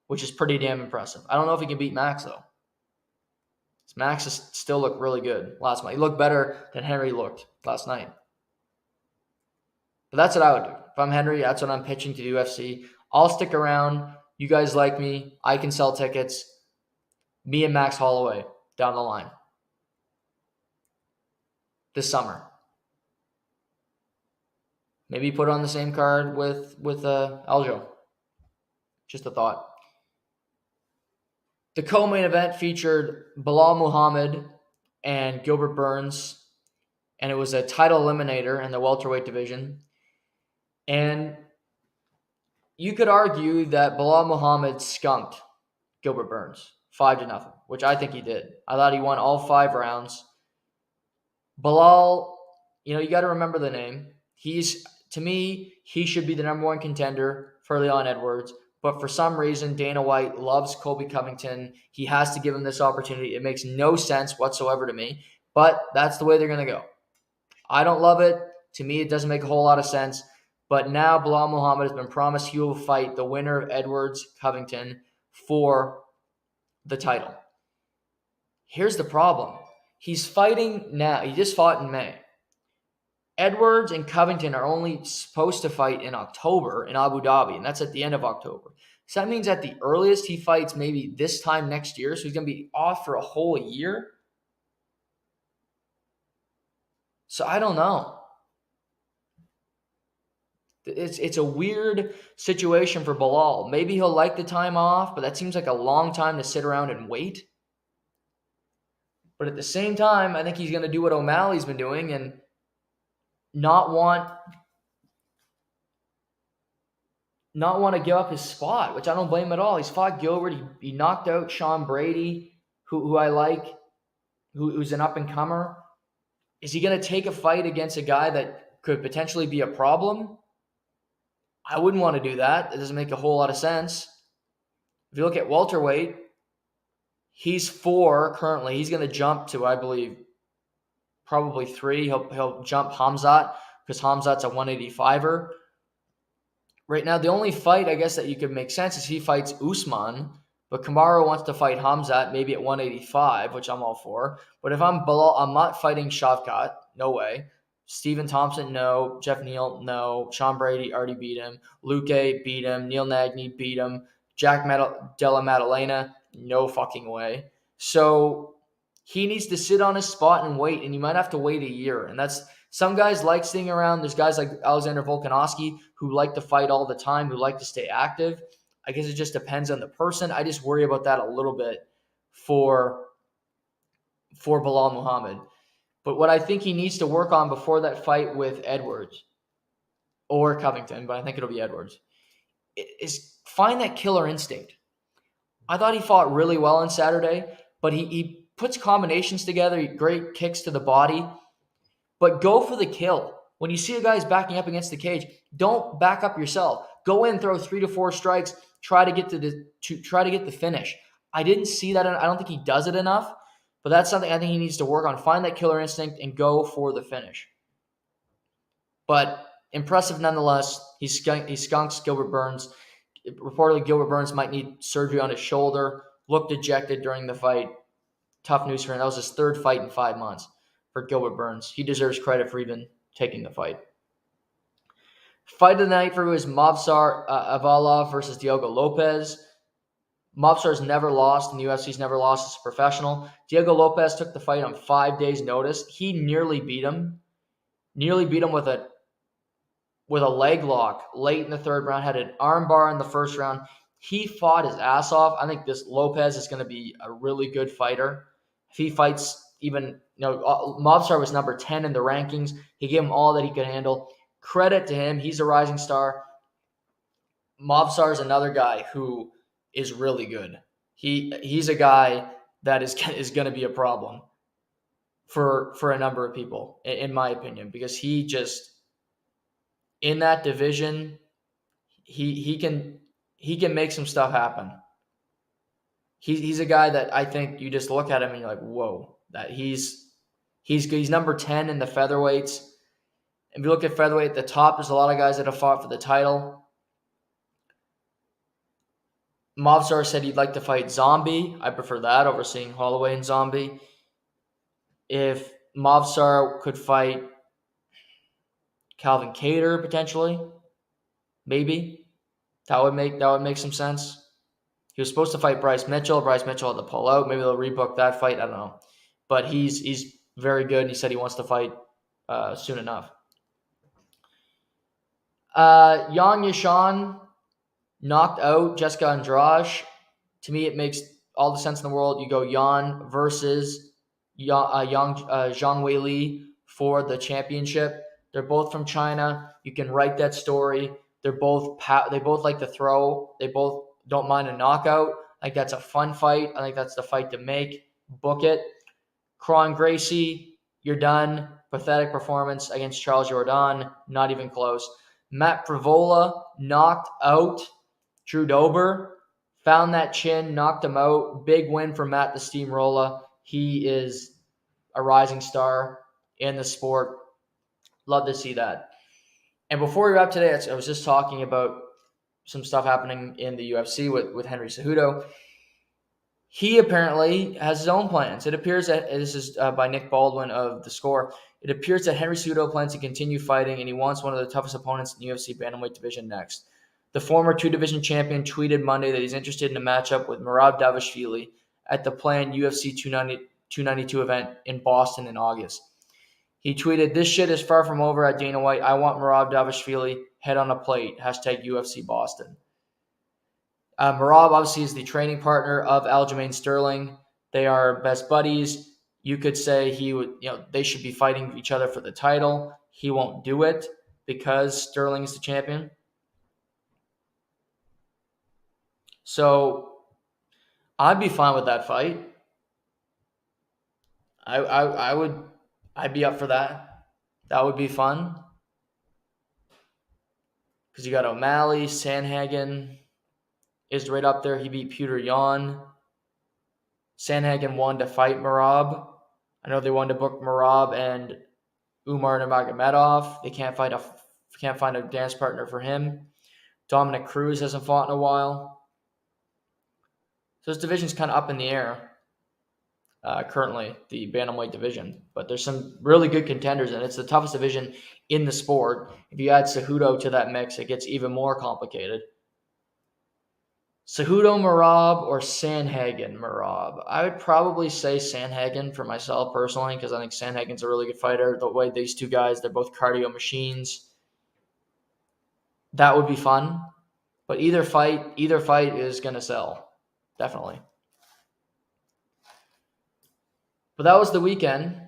which is pretty damn impressive. I don't know if he can beat Max, though. Max still looked really good last night. He looked better than Henry looked last night. But that's what I would do. If I'm Henry, that's what I'm pitching to the UFC. I'll stick around. You guys like me. I can sell tickets. Me and Max Holloway down the line this summer. Maybe put it on the same card with Aljo. Just a thought. The co-main event featured Belal Muhammad and Gilbert Burns, and it was a title eliminator in the welterweight division. And You could argue that Belal Muhammad skunked Gilbert Burns 5-0, which I think he did. I thought he won all 5 rounds. Belal, you got to remember the name. To me, he should be the number one contender for Leon Edwards. But for some reason, Dana White loves Colby Covington. He has to give him this opportunity. It makes no sense whatsoever to me, but that's the way they're going to go. I don't love it. To me, it doesn't make a whole lot of sense. But now Belal Muhammad has been promised he will fight the winner of Edwards Covington for the title. Here's the problem. He's fighting now. He just fought in May. Edwards and Covington are only supposed to fight in October in Abu Dhabi, and that's at the end of October. So that means at the earliest he fights maybe this time next year, so he's going to be off for a whole year. So I don't know. It's a weird situation for Belal. Maybe he'll like the time off, but that seems like a long time to sit around and wait. But at the same time, I think he's going to do what O'Malley's been doing and not want to give up his spot, which I don't blame him at all. He's fought Gilbert. He knocked out Sean Brady, who I like, who's an up-and-comer. Is he going to take a fight against a guy that could potentially be a problem? I wouldn't want to do that. It doesn't make a whole lot of sense. If you look at welterweight, he's 4 currently. He's going to jump to, I believe, probably 3. He'll jump Hamzat because Hamzat's a 185er. Right now, the only fight, I guess, that you could make sense is he fights Usman, but Kamaru wants to fight Hamzat maybe at 185, which I'm all for. But if I'm Belal, I'm not fighting Shavkat. No way. Stephen Thompson, no. Jeff Neal, no. Sean Brady already beat him. Luque beat him. Neil Magny beat him. Jack Della Maddalena, no fucking way. So he needs to sit on his spot and wait, and you might have to wait a year. And that's some guys like staying around. There's guys like Alexander Volkanovski who like to fight all the time, who like to stay active. I guess it just depends on the person. I just worry about that a little bit for Belal Muhammad. But what I think he needs to work on before that fight with Edwards or Covington, but I think it'll be Edwards, is find that killer instinct. I thought he fought really well on Saturday, but he puts combinations together, great kicks to the body, but go for the kill. When you see a guy's backing up against the cage, don't back up yourself. Go in, throw 3 to 4 strikes, try to get the finish. I didn't see that. I don't think he does it enough, but that's something I think he needs to work on. Find that killer instinct and go for the finish. But impressive nonetheless. He skunks Gilbert Burns. Reportedly, Gilbert Burns might need surgery on his shoulder. Looked dejected during the fight. Tough news for him. That was his 3rd fight in 5 months for Gilbert Burns. He deserves credit for even taking the fight. Fight of the night for was Movsar Avalov versus Diogo Lopez. Movsar's never lost in the UFC. He's never lost as a professional. Diego Lopez took the fight on 5 days' notice. He nearly beat him. With a leg lock late in the 3rd round. Had an arm bar in the 1st round. He fought his ass off. I think this Lopez is going to be a really good fighter. If he fights even, Movsar was number 10 in the rankings. He gave him all that he could handle. Credit to him. He's a rising star. Movsar is another guy who is really good. He's a guy that is going to be a problem for a number of people, in my opinion, because he just, in that division, he can make some stuff happen. He's a guy that I think you just look at him and you're like, whoa, that he's number 10 in the featherweights. If you look at featherweight at the top, there's a lot of guys that have fought for the title. Movsar said he'd like to fight Zombie. I prefer that over seeing Holloway and Zombie. If Movsar could fight Calvin Kattar potentially, maybe that would make some sense. He was supposed to fight Bryce Mitchell. Bryce Mitchell had to pull out. Maybe they'll rebook that fight. I don't know, but he's very good. And he said he wants to fight soon enough. Yang Yashan knocked out Jessica Andrade. To me, it makes all the sense in the world. You go Yan versus Zhang Weili for the championship. They're both from China. You can write that story. They both like to throw. They both don't mind a knockout. I think that's a fun fight. I think that's the fight to make. Book it. Kron Gracie, you're done. Pathetic performance against Charles Jourdain. Not even close. Matt Pravola knocked out Drew Dober. Found that chin, knocked him out. Big win for Matt the Steamroller. He is a rising star in the sport. Love to see that. And before we wrap today, I was just talking about some stuff happening in the UFC with Henry Cejudo. He apparently has his own plans. It appears that, this is by Nick Baldwin of The Score, it appears that Henry Cejudo plans to continue fighting, and he wants one of the toughest opponents in the UFC bantamweight division next. The former two-division champion tweeted Monday that he's interested in a matchup with Merab Dvalishvili at the planned UFC 292 event in Boston in August. He tweeted, "This shit is far from over at Dana White. I want Merab Dvalishvili head on a plate. #UFC Boston." Merab obviously is the training partner of Aljamain Sterling. They are best buddies. You could say they should be fighting each other for the title. He won't do it because Sterling is the champion. So I'd be fine with that fight. I'd be up for that. That would be fun. Because you got O'Malley, Sandhagen is right up there. He beat Peter Yan. Sandhagen won to fight Merab. I know they wanted to book Merab and Umar Nurmagomedov. They can't find a dance partner for him. Dominic Cruz hasn't fought in a while. So this division's kind of up in the air currently, the bantamweight division. But there's some really good contenders, and it's the toughest division in the sport. If you add Cejudo to that mix, it gets even more complicated. Cejudo Merab or Sandhagen Merab? I would probably say Sandhagen for myself personally, because I think Sandhagen's a really good fighter. The way these two guys, they're both cardio machines. That would be fun. But either fight is going to sell. Definitely. But that was the weekend.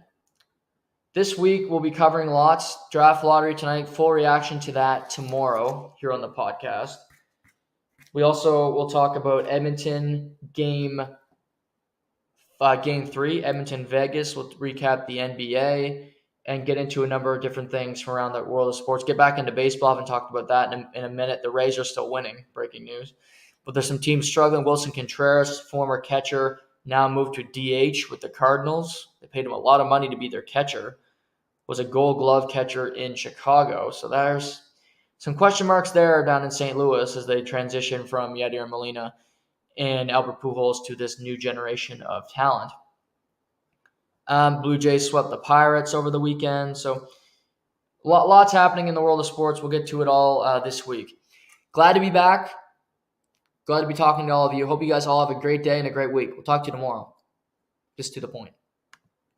This week we'll be covering lots. Draft lottery tonight. Full reaction to that tomorrow here on the podcast. We also will talk about Edmonton game 3, Edmonton Vegas. We'll recap the NBA and get into a number of different things from around the world of sports. Get back into baseball. I haven't talked about that in a minute. The Rays are still winning. Breaking news. But there's some teams struggling. Wilson Contreras, former catcher, now moved to DH with the Cardinals. They paid him a lot of money to be their catcher. Was a Gold Glove catcher in Chicago. So there's some question marks there down in St. Louis as they transition from Yadier Molina and Albert Pujols to this new generation of talent. Blue Jays swept the Pirates over the weekend. So lots happening in the world of sports. We'll get to it all this week. Glad to be back. Glad to be talking to all of you. Hope you guys all have a great day and a great week. We'll talk to you tomorrow. Just to the point.